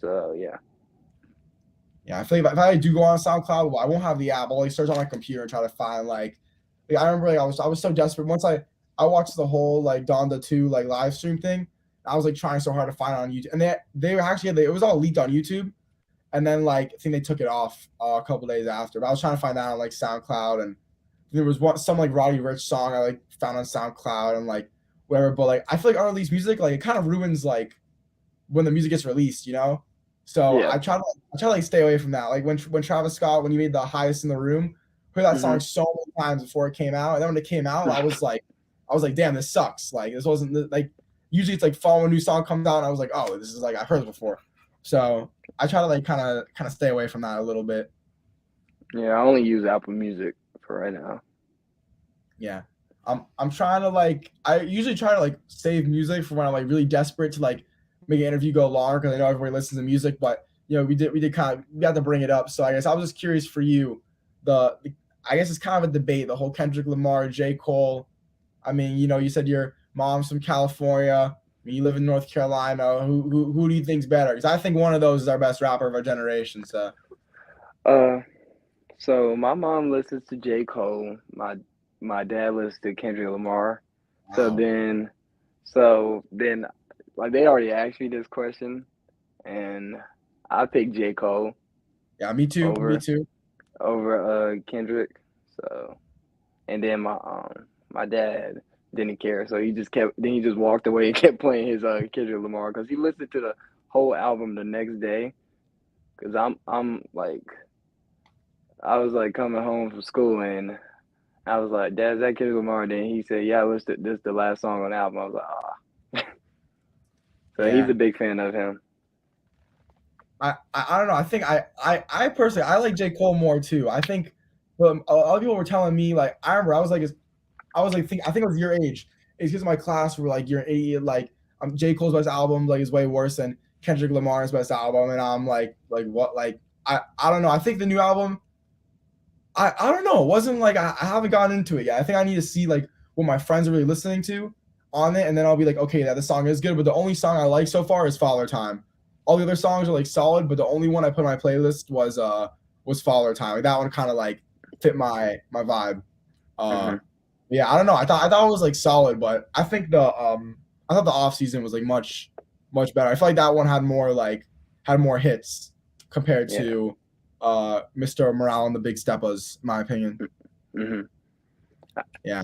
So yeah. yeah. I feel like if I do go on SoundCloud, well, I won't have the app. I'll like search on my computer and try to find like I remember like I was so desperate once I watched the whole like Donda 2 like live stream thing. I was like trying so hard to find it on YouTube, and they were actually it was all leaked on YouTube. And then like I think they took it off a couple days after. But I was trying to find that on like SoundCloud, and there was some like Roddy Rich song I like found on SoundCloud and like whatever. But like I feel like unreleased music like it kind of ruins like when the music gets released. So Yeah. I try to like stay away from that. Like when Travis Scott when he made the highest in the room, heard that song Mhm. so many times before it came out, and then when it came out, I was like, damn, this sucks. Like this wasn't like usually it's like fall when a new song comes out, and I was like, oh, this is like I've heard it before. So I try to like kind of stay away from that a little bit. Yeah, I only use Apple Music for right now. Yeah. I'm trying to like I usually try to like save music for when I'm like really desperate to like make an interview go longer because I know everybody listens to music, but we did we had to bring it up. So I guess I was just curious for you, I guess it's kind of a debate, the whole Kendrick Lamar, J. Cole. I mean, you said your mom's from California. I mean, you live in North Carolina. Who do you think's better? Because I think one of those is our best rapper of our generation. So Uh, so my mom listens to J. Cole. My dad listens to Kendrick Lamar. So wow. then, so then, like they already asked me this question, and I picked J. Cole Yeah, me too. Me over too. Kendrick. So, and then my dad didn't care, so he just walked away and kept playing his Kendrick Lamar because he listened to the whole album the next day. Cause I'm like, I was like coming home from school, and I was like, Dad, is that Kendrick Lamar? Then he said, Yeah, this is the last song on the album. I was like, ah. So he's Yeah. a big fan of him. I don't know. I think I personally I like J. Cole more too. I think but a lot of people were telling me like I remember I think it was your age. It's because my class were like you're an idiot. Like J. Cole's best album like is way worse than Kendrick Lamar's best album, and I'm like what like I don't know. I think the new album I don't know. It wasn't like I haven't gotten into it yet. I think I need to see like what my friends are really listening to on it, and then I'll be like, okay, yeah, the song is good, but the only song I like so far is Father Time. All the other songs are like solid, but the only one I put on my playlist was Father Time. Like that one kind of like fit my vibe. Uh, Hmm. yeah, I don't know. I thought it was like solid, but I thought the off season was like much better. I feel like that one had more hits compared Yeah. to Mr. Morale and the Big Steppas, in my opinion. Hmm. Yeah.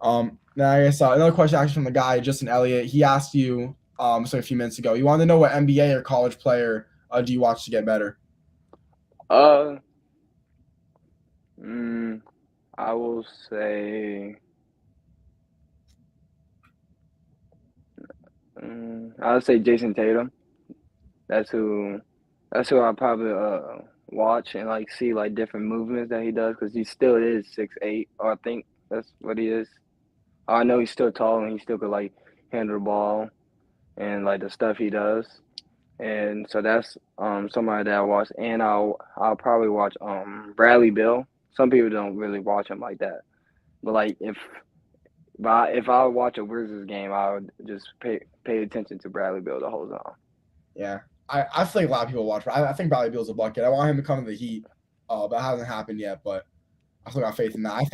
Now I guess another question actually from the guy Justin Elliott. He asked you so a few minutes ago. You wanted to know what NBA or college player do you watch to get better? Uh, mm, I will say, I would say Jason Tatum. That's who, that's who I probably watch and like see like different movements that he does because he still is 6'8", or I think that's what he is. I know he's still tall and he still could like handle the ball and like the stuff he does. And so that's somebody that I watch, and I'll probably watch Bradley Bill. Some people don't really watch him like that, but like if I watch a Wizards game, I would just pay attention to Bradley Bill the whole time. Yeah, I feel like a lot of people watch. I think Bradley Beal's a bucket. I want him to come to the Heat, but it hasn't happened yet. But I still got faith in that. I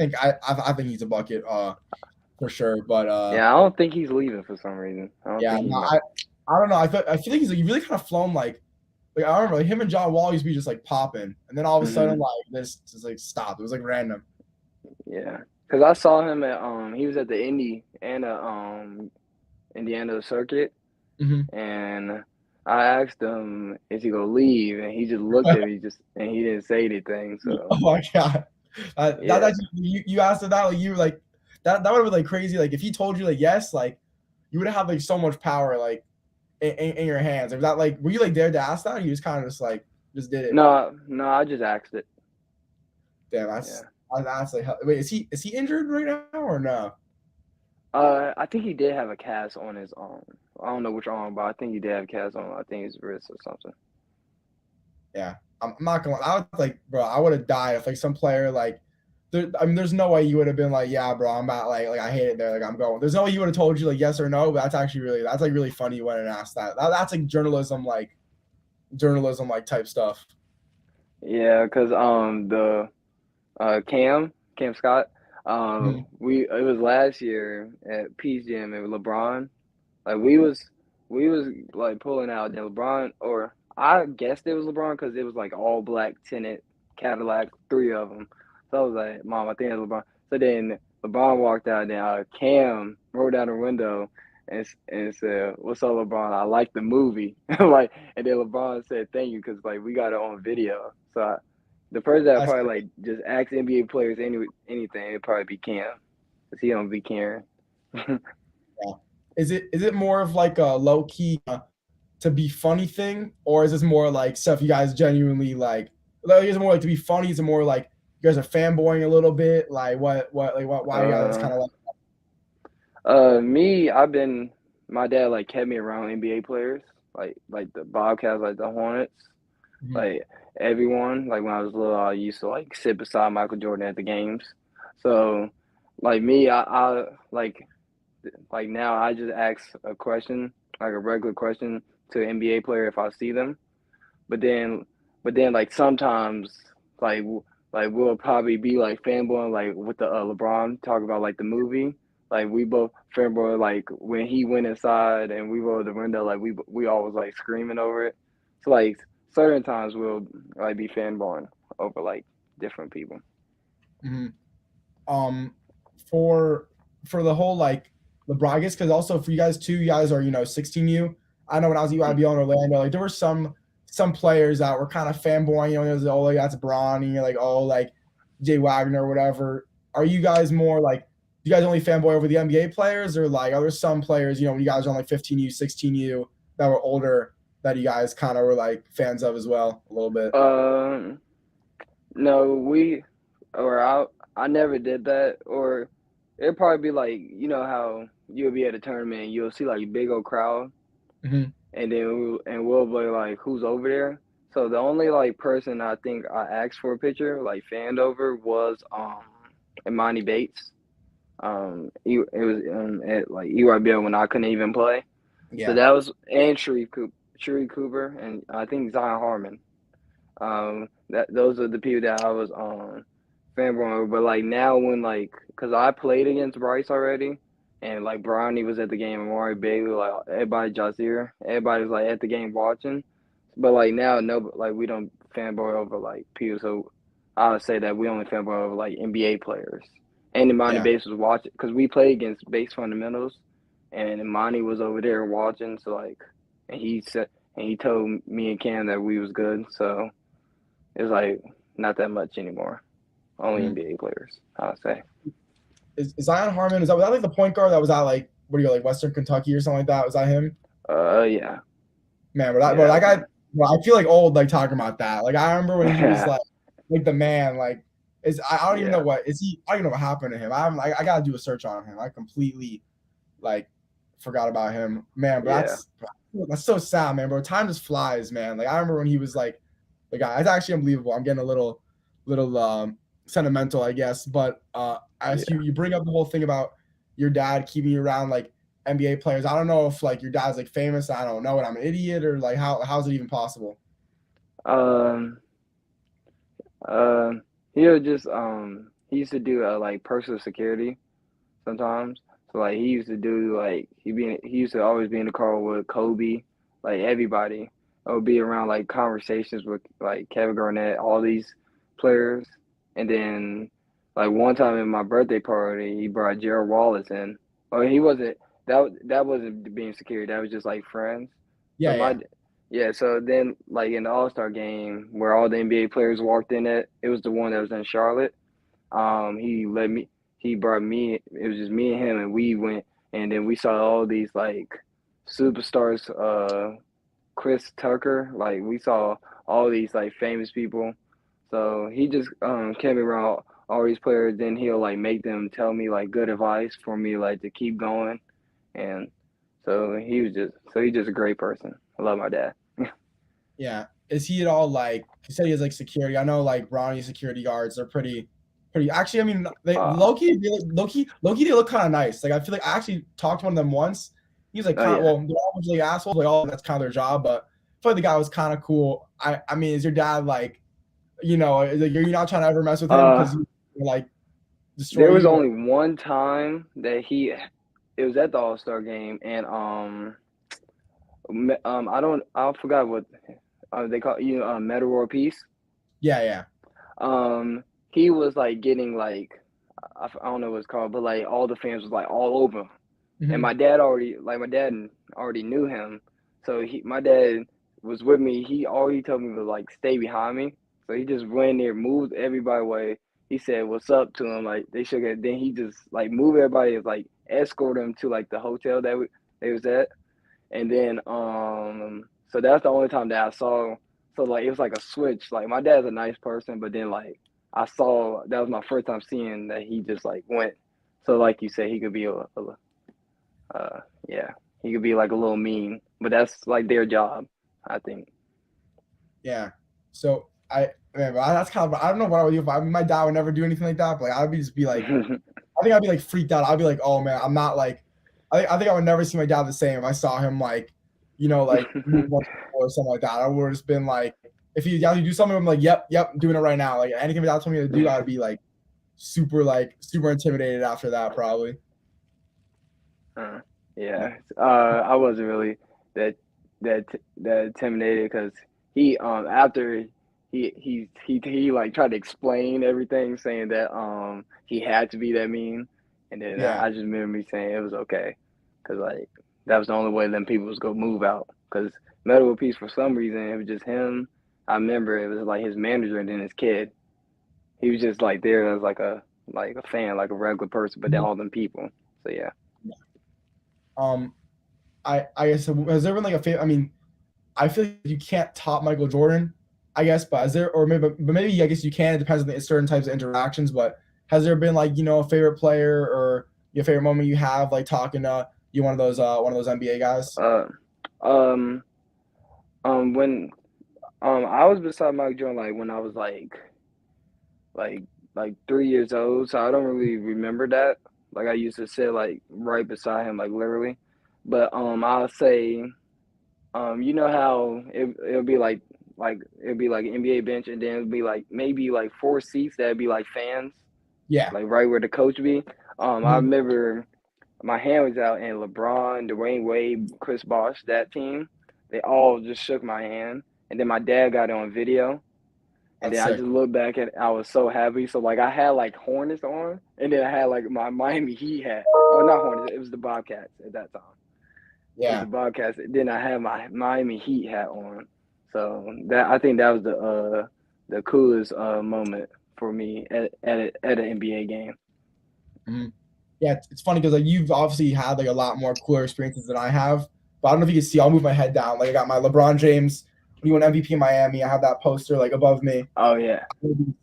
think he's a bucket for sure. But Yeah, I don't think he's leaving for some reason. I don't yeah, think he no, might. I don't know. I feel like he really kind of flown like I remember like him and John Wall used to be just like popping, and then all of a sudden Hmm. like this just like stopped. It was like random. Yeah, because I saw him at he was at the Indiana circuit, Hmm. and I asked him is he gonna leave, and he just looked at me and he didn't say anything. So Oh my god, yeah, you asked him that like you were like that would have been like crazy. Like if he told you like yes, like you would have like so much power like in your hands. Like that like were you like dared to ask that? Or you just kind of just like just did it. no, no, I just asked it. Damn, Yeah. that's like wait is he injured right now or no? I think he did have a cast on his arm. I don't know which arm, but I think he did have a cast on. I think his wrist or something. Yeah, I'm not gonna. I would like, bro. I would have died if like some player like. I mean, there's no way you would have been like, yeah, bro. I'm not like I hate it there. Like I'm going. There's no way you would have told you like yes or no. But that's actually that's like really funny. You went and asked that's like journalism like type stuff. Yeah, cause the Cam Scott, Mhm. we it was last year at Peace Jam and LeBron. Like we was like pulling out, and LeBron, or I guessed it was LeBron because it was like all black tinted Cadillac, three of them. So I was like, Mom, I think it's LeBron. So then LeBron walked out, and then Cam rolled down the window and said, "What's up, LeBron? I like the movie." Like, and then LeBron said, "Thank you," because like we got it on video. So the person that That's probably crazy. like just ask NBA players anything, it'd probably be Cam, because he don't be caring. Yeah. Is it more of like a low key to be funny thing, or is this more like stuff you guys genuinely like? Like is it more like to be funny? Is it more like you guys are fanboying a little bit? Like what like what why you guys Uh, kind of like? Me, my dad like kept me around NBA players, like the Bobcats, like the Hornets, Mhm. like everyone. Like when I was little, I used to like sit beside Michael Jordan at the games. So, like me, I like now I just ask a question, like a regular question to an NBA player if I see them. But then, like sometimes, like like we'll probably be like fanboying like with the LeBron talk about like the movie. Like we both fanboy like when he went inside and we rolled the window. Like we always like screaming over it. So like certain times we'll like be fanboying over like different people. Mhm. Um, for the whole like LeBron, I guess because also for you guys too, you guys are 16U. I know when I was at UIB in Orlando, like there were some players that were kind of fanboying. There's oh like that's Bron, and you're like oh like Jay Wagner or whatever. Are you guys more like you guys only fanboy over the NBA players, or like are there some players when you guys are on like 15U, 16U that were older that you guys kind of were like fans of as well a little bit? Um, no, or I never did that. Or it'd probably be like how you'll be at a tournament and you'll see like big old crowd, Hmm. and then we'll be like, who's over there? So the only like person I think I asked for a picture, like fanned over, was Imani Bates. It was at like EYBL when I couldn't even play. So Yeah. that was and Sharif Cooper, and I think Zion Harmon. That those are the people that I was fanboying over. But like now, when like, cause I played against Bryce already, and like Brownie was at the game, Amari Bailey, like everybody, Jazir, everybody was like at the game watching. But like now, no, like we don't fanboy over like people. So I would say that we only fanboy over like NBA players. And Imani Yeah. Bates was watching because we played against base fundamentals, and Imani was over there watching. So like, and he said, and he told me and Cam that we was good. So it's like not that much anymore. Only Mhm. NBA players, I would say. Is Zion Harmon, was that like the point guard that was at like, what do you go, like Western Kentucky or something like that? Was that him? Yeah, Man, yeah, but that that was guy, well, I feel like old like talking about that. Like I remember when he was him. like the man. Like I don't even know Yeah, what is he. I don't even know what happened to him. I gotta do a search on him. I completely like forgot about him, man. But yeah, that's so sad, man. Bro, time just flies, man. Like I remember when he was like the guy. It's actually unbelievable. I'm getting a little sentimental, I guess. But as yeah. you bring up the whole thing about your dad keeping you around like NBA players, I don't know if like your dad's like famous. I don't know, and I'm an idiot, or like how's it even possible? Um, um, he would just he used to do like personal security sometimes. So like he used to do like he used to always be in the car with Kobe, like everybody. Or be around like conversations with like Kevin Garnett, all these players. And then like one time in my birthday party, he brought Gerald Wallace in. Or he wasn't that wasn't being security. That was just like friends. So Yeah, my yeah, yeah. So then like in the AllStar game where all the NBA players walked in at, it was the one that was in Charlotte. He let me. He brought me. It was just me and him, and we went, and then we saw all these like superstars. Chris Tucker. Like we saw all these like famous people. So he just came around all these players. Then he'll like make them tell me like good advice for me like to keep going, and he's just a great person. I love my dad. yeah. Is he at all like? You said he has like security. I know like Ronnie security guards are pretty. Actually, I mean, they Uh, low key, they look kind of nice. Like I feel like I actually talked to one of them once. He was like oh kind of, yeah. well, they're all like assholes. Like all that's kind of their job, but I feel like the guy was kind of cool. I mean, is your dad like, like, you're not trying to ever mess with him because Uh, he like destroy there was you? Or, only one time that it was at the All Star game, and I forgot what they call Metal World Peace. yeah, yeah. Um, he was like getting like I don't know what it's called, but like all the fans was like all over him. And Hmm. my dad already knew him, so my dad was with me. All he told me was like stay behind me. So he just went there, moved everybody away. He said what's up to him, like they shook it. Then he just like moved everybody, like escort them to like the hotel they was at. And then so that's the only time that I saw. So like it was like a switch. Like my dad's a nice person, but then like I saw that was my first time seeing that he just like went. So like you said, he could be uh yeah, he could be like a little mean, but that's like their job, I think. Yeah. So man, but that's kind of, I don't know what I would do if my dad would never do anything like that. But like I'd just be like, I think I'd be like freaked out. I'd be like, oh man, I'm not like, I think I would never see my dad the same if I saw him like, like move once or something like that. I would have just been like, if he yeah, you do something, I'm like, yep, doing it right now. Like anything my dad told me to do, I would be super intimidated after that probably. Uh, yeah, I wasn't really that that intimidated because he after he like tried to explain everything, saying that he had to be that mean, and then Yeah. I just remember me saying it was okay, because like that was the only way them people was gonna move out. Because Metal World Peace for some reason it was just him. I remember it was like his manager and then his kid. He was just like there as like a fan, like a regular person, but then all them people. So yeah. Um, I guess has there been like a favorite? I mean, I feel like you can't top Michael Jordan, I guess, but is there, or maybe I guess you can. It depends on the certain types of interactions. But has there been like a favorite player or your favorite moment you have like talking to you one of those NBA guys? Uh, um, when I was beside Mike Jordan like when I was like like 3 years old, so I don't really remember that. Like I used to sit like right beside him, like literally. But I'll say, you know how it'll be like it'll be like an NBA bench, and then it'll be like maybe like four seats that'd be like fans, Yeah. like right where the coach be. I Mhm. remember my hand was out, and LeBron, Dwayne Wade, Chris Bosh, that team, they all just shook my hand, and then my dad got it on video. And That's then I just sick. looked back and I was so happy. So like I had like Hornets on, and then I had like my Miami Heat hat. Oh, not Hornets. It was the Bobcats at that time. It was the Yeah. Bobcats. Then I had my Miami Heat hat on. So that I think that was the coolest moment for me at an NBA game. Mhm. Yeah, it's funny because like you've obviously had like a lot more cooler experiences than I have. But I don't know if you can see. I'll move my head down. Like I got my LeBron James when he won MVP in Miami. I have that poster like above me. Oh yeah.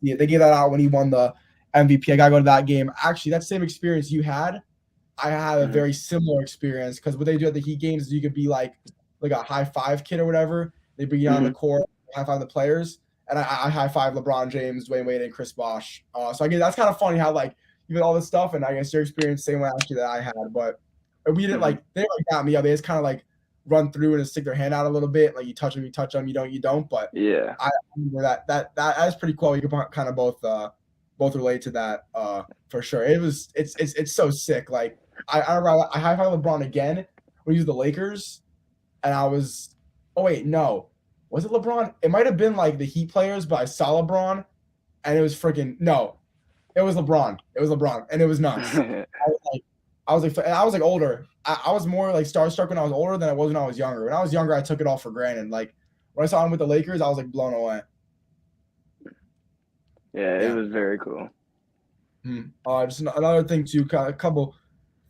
They gave that out when he won the MVP. I gotta go to that game. Actually, that same experience you had, I had a Hmm. very similar experience because what they do at the Heat games is you could be like a high five kid or whatever. They bring you down Hmm. the court, high five the players, and I high five LeBron James, Dwayne Wade, and Chris Bosh. So I guess that's kind of funny how like you did all this stuff, and I guess your experience same way actually that I had, but we didn't Hmm. like they didn't like got me up. They just kind of like run through and just stick their hand out a little bit, like you touch them, you don't. But Yeah. I remember that is pretty cool. You can kind of both relate to that for sure. It's so sick. Like I remember I high five LeBron again when he was the Lakers, and I was oh wait no, was it LeBron? It might have been like the Heat players, but I saw LeBron and it was freaking no, it was LeBron. It was LeBron, and it was nuts. I was like, and I was like older. I was more like starstruck when I was older than I was when I was younger. When I was younger, I took it all for granted. Like when I saw him with the Lakers, I was like blown away. Yeah. It Yeah. was very cool. Just another thing too, kind of a couple.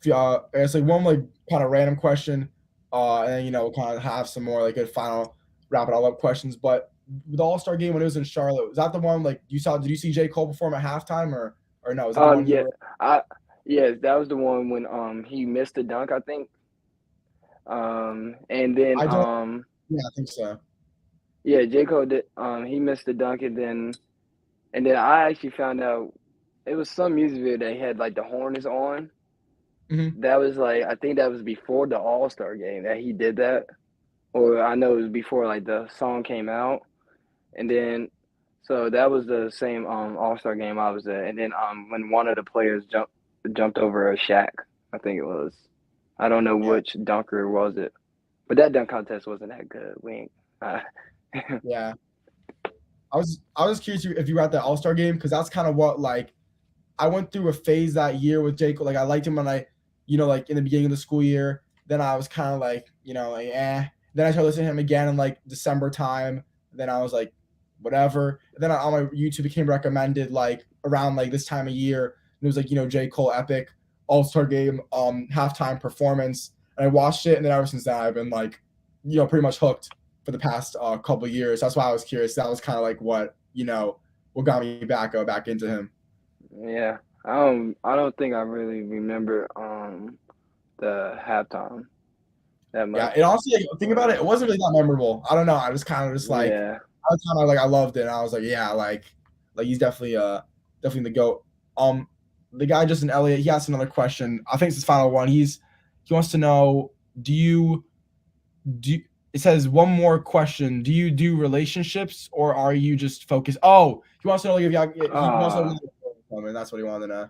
It's like one like kind of random question, and then kind of have some more like good final wrap it all up questions. But with the All-Star game when it was in Charlotte, was that the one like you saw? Did you see J. Cole perform at halftime or no? Was it the one you Yeah. were? I Yes, that was the one when he missed the dunk, I think. And then I don't. Yeah, I think so. yeah, J. Cole did he missed the dunk, and then I actually found out it was some music video that had like the Hornets on. Hmm. That was like I think that was before the All-Star game that he did that. Or I know it was before like the song came out. And then so that was the same All-Star game I was at. And then when one of the players jumped over a Shaq, I think it was. I don't know Yeah, which dunker was it. But that dunk contest wasn't that good. We ain't uh, yeah. I was curious if you were at the All-Star game because that's kind of what like I went through a phase that year with Jake. Like I liked him when like in the beginning of the school year. Then I was kind of like, like Then I started listening to him again in like December time. Then I was like, whatever. And then on my YouTube became recommended like around like this time of year. And it was like J Cole epic All-Star game halftime performance. And I watched it, and then ever since then I've been like, pretty much hooked for the past couple of years. That's why I was curious. That was kind of like what got me back into him. yeah. I don't think I really remember the halftime that Yeah, much. it honestly, like, think about it, But it wasn't really that memorable. I don't know. I just kind of just like yeah. at the time I loved it. And I was like, yeah, like he's definitely the goat. Um, the guy Justin Elliott, he asked another question. I think it's his final one. He wants to know, do you do? It says one more question. Do you do relationships or are you just focused? Oh, he wants to know like, if he wants to know. And that's what he wanted to know.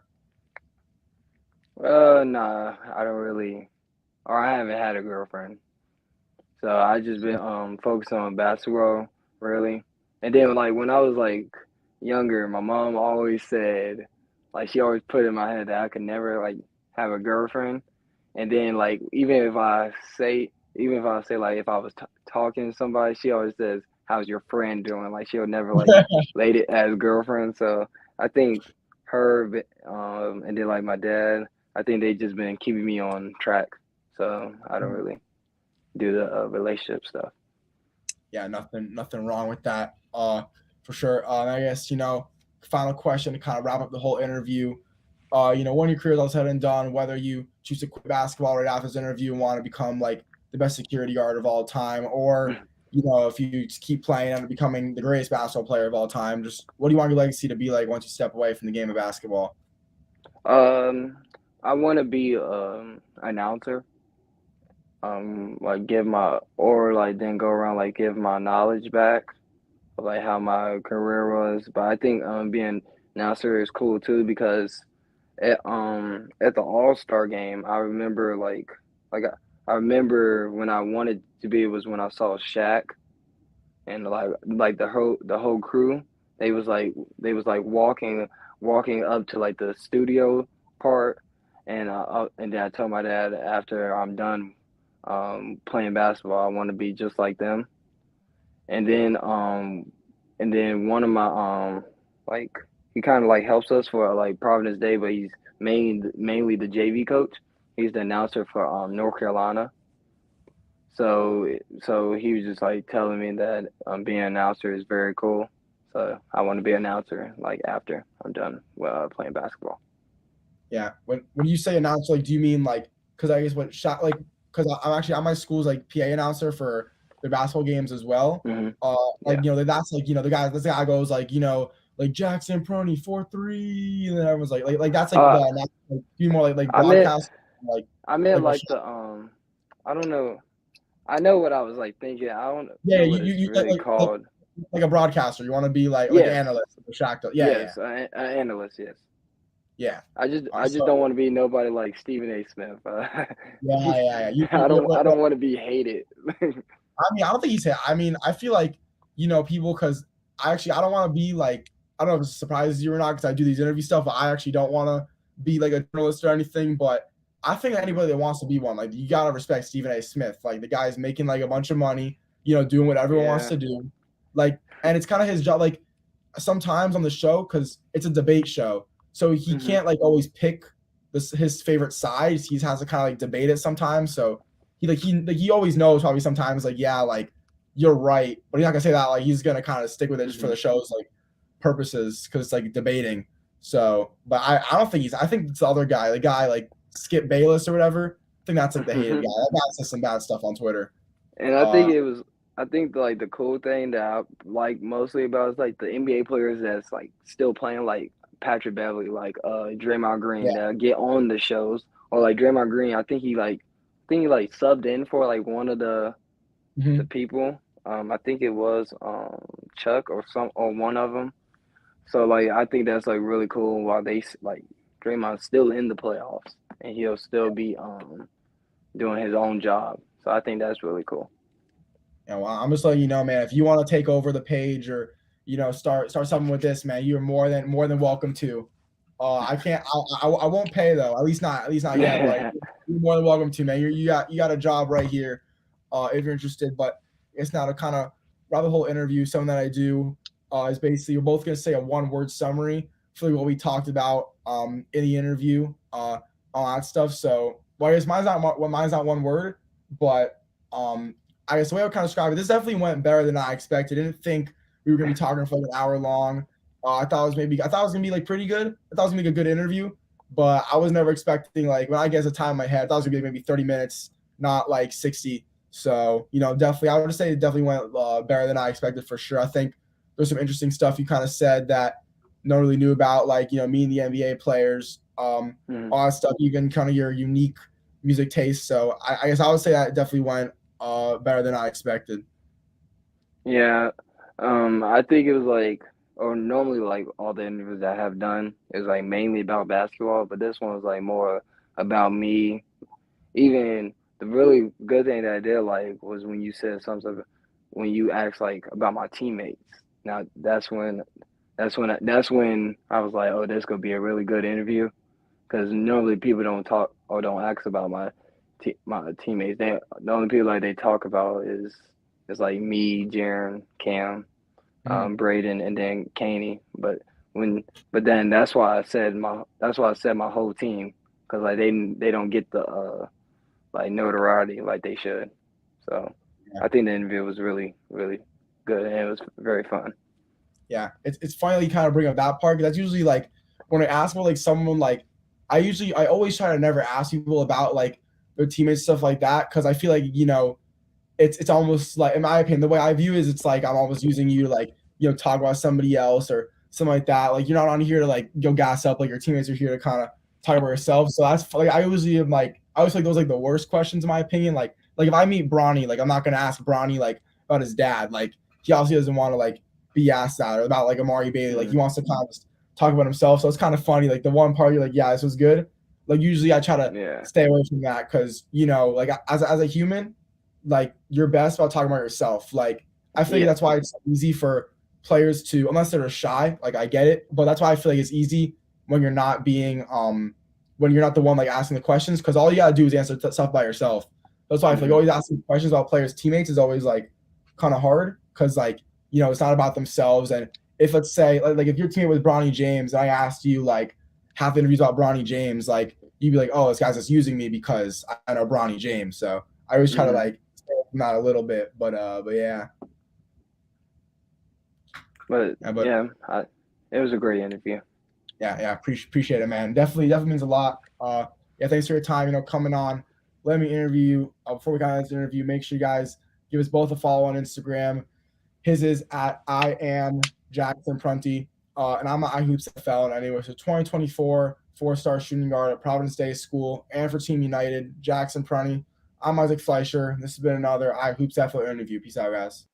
Nah, I don't really, or I haven't had a girlfriend. So I just been focused on basketball really. And then like when I was like younger, my mom always said like she always put in my head that I could never like have a girlfriend. And then like even if I say like if I was talking to somebody, she always says, "How's your friend doing?" Like she'll never like late it as girlfriend. So I think her and then like my dad, I think they just been keeping me on track. So I don't really do the relationship stuff. Yeah, nothing wrong with that. For sure. I guess final question to kind of wrap up the whole interview. When your career is all said and done, whether you choose to quit basketball right after this interview and want to become like the best security guard of all time, or if you just keep playing and becoming the greatest basketball player of all time, just what do you want your legacy to be like once you step away from the game of basketball? Um, I want to be announcer. Like give my or like then go around like give my knowledge back of like how my career was. But I think being announcer is cool too because at the AllStar game, I remember like I remember when I wanted to be was when I saw Shaq and like the whole crew. They was like walking up to like the studio part, and then I told my dad after I'm done playing basketball, I want to be just like them. And then one of my like he kind of like helps us for like Providence Day, but he's mainly the JV coach. He's the announcer for North Carolina. So he was just like telling me that being an announcer is very cool. So I want to be an announcer like after I'm done playing basketball. Yeah. When you say announcer, like, do you mean like? Because I guess what shot like because I'm actually on my school's like PA announcer for their basketball games as well. Hmm. Like Yeah. that's like the guy. This guy goes like like Jaxon Prunty 4-3, and then everyone's like that's like Uh, like, be more like I meant broadcast like I meant like what like the I don't know. I know what I was like thinking. I don't yeah know what you it's really like called. like a broadcaster. You want to be like an Yes, analyst, like Shaq does. Yeah, yes, an analyst. Yes. yeah. I just So don't want to be nobody like Stephen A. Smith. yeah. I don't want to be hated. I mean, I don't think he's hit. I mean, I feel like, people, because I don't want to be like, I don't know if it surprises you or not, because I do these interview stuff, but I actually don't want to be like a journalist or anything. But I think anybody that wants to be one, like, you got to respect Stephen A. Smith. Like, the guy's making like a bunch of money, doing what everyone wants Yeah. to do. Like, and it's kind of his job. Like, sometimes on the show, because it's a debate show, so he Hmm. can't like always pick his favorite sides. He has to kind of like debate it sometimes. So he always knows probably sometimes like yeah like you're right, but he's not gonna say that like he's gonna kind of stick with it just for Hmm. the show's like purposes because it's like debating. So, but I don't think I think it's the other guy, the guy like Skip Bayless or whatever. I think that's like the hated guy. That guy says some bad stuff on Twitter. And Uh, I think like the cool thing that I like mostly about is like the NBA players that's like still playing like Patrick Beverly, like Draymond Green yeah. that get on the shows or like Draymond Green. I think he like subbed in for like one of the Mhm. people. I think it was Chuck or one of them. So like I think that's like really cool while like Draymond's still in the playoffs and he'll still be doing his own job. So I think that's really cool. Yeah, well, I'm just letting you know, man. If you want to take over the page or start something with this, man, you're more than welcome to. I can't. I won't pay though. At least not yet. But you're more than welcome to, man. You got a job right here, if you're interested. But it's not a kind of rather whole interview. Something that I do is basically we're both gonna say a one-word summary for what we talked about in the interview, all that stuff. So, well, I guess mine's not one word, but I guess the way I would kind of describe it, this definitely went better than I expected. I didn't think we were gonna be talking for like an hour long. I thought it was gonna be like pretty good. I thought it was gonna be a good interview, but I was never expecting like when I guess the time in my head, I thought it was gonna be maybe 30 minutes, not like 60. So definitely, I would say it definitely went better than I expected for sure. I think there's some interesting stuff you kind of said that no one really knew about, like me and the NBA players, Mhm. all that stuff, even kind of your unique music taste. So I guess I would say that it definitely went better than I expected. Yeah, I think it was like, or normally like all the interviews I have done is like mainly about basketball, but this one was like more about me. Even the really good thing that I did like was when you said something when you asked like about my teammates. Now that's when I was like, oh, this could be a really good interview because normally people don't talk or don't ask about my teammates. The only people like they talk about is like me, Jaron, Cam, Mhm. Braden, and then Caney. When but then that's why I said my whole team because like they don't get the like notoriety like they should. So Yeah. I think the interview was really really good and it was very fun. Yeah, it's finally kind of bring up that part because that's usually like when I ask for like someone like I always try to never ask people about like their teammates stuff like that because I feel like it's almost like in my opinion the way I view it is it's like I'm almost using you to like talk about somebody else or something like that. Like you're not on here to like go gas up. Like your teammates are here to kind of talk about yourself. So that's like I usually am like I always feel like those like the worst questions in my opinion. Like if I meet Bronny, like I'm not gonna ask Bronny like about his dad. Like he obviously doesn't want to like be asked that or about like Amari Bailey. Like he wants to kind of talk about himself. So it's kind of funny. Like the one part you're like, yeah, this was good. Like usually I try to Yeah. stay away from that because like as a human, like you're best about talking about yourself. Like I feel like that's why it's easy for players to, unless they're shy, like I get it, but that's why I feel like it's easy when you're not being when you're not the one like asking the questions, because all you gotta do is answer stuff by yourself. That's why I feel like always asking questions about players' teammates is always like kind of hard because like it's not about themselves. And if let's say like if your teammate was Bronny James and I asked you like half the interviews about Bronny James, like you'd be like, oh, this guy's just using me because I know Bronny James. So I always try to like stay away from that a little bit, but yeah. But it was a great interview. Yeah, appreciate it, man. Definitely means a lot. Yeah, thanks for your time. Coming on. Let me interview you. Before we got into the interview, make sure you guys give us both a follow on Instagram. His is at I am Jaxon Prunty, and I'm at iHoopsFL. And anyway, so 2024 4-star shooting guard at Providence Day School and for Team United, Jaxon Prunty. I'm Isaac Fleischer. This has been another iHoopsFL interview. Peace out, guys.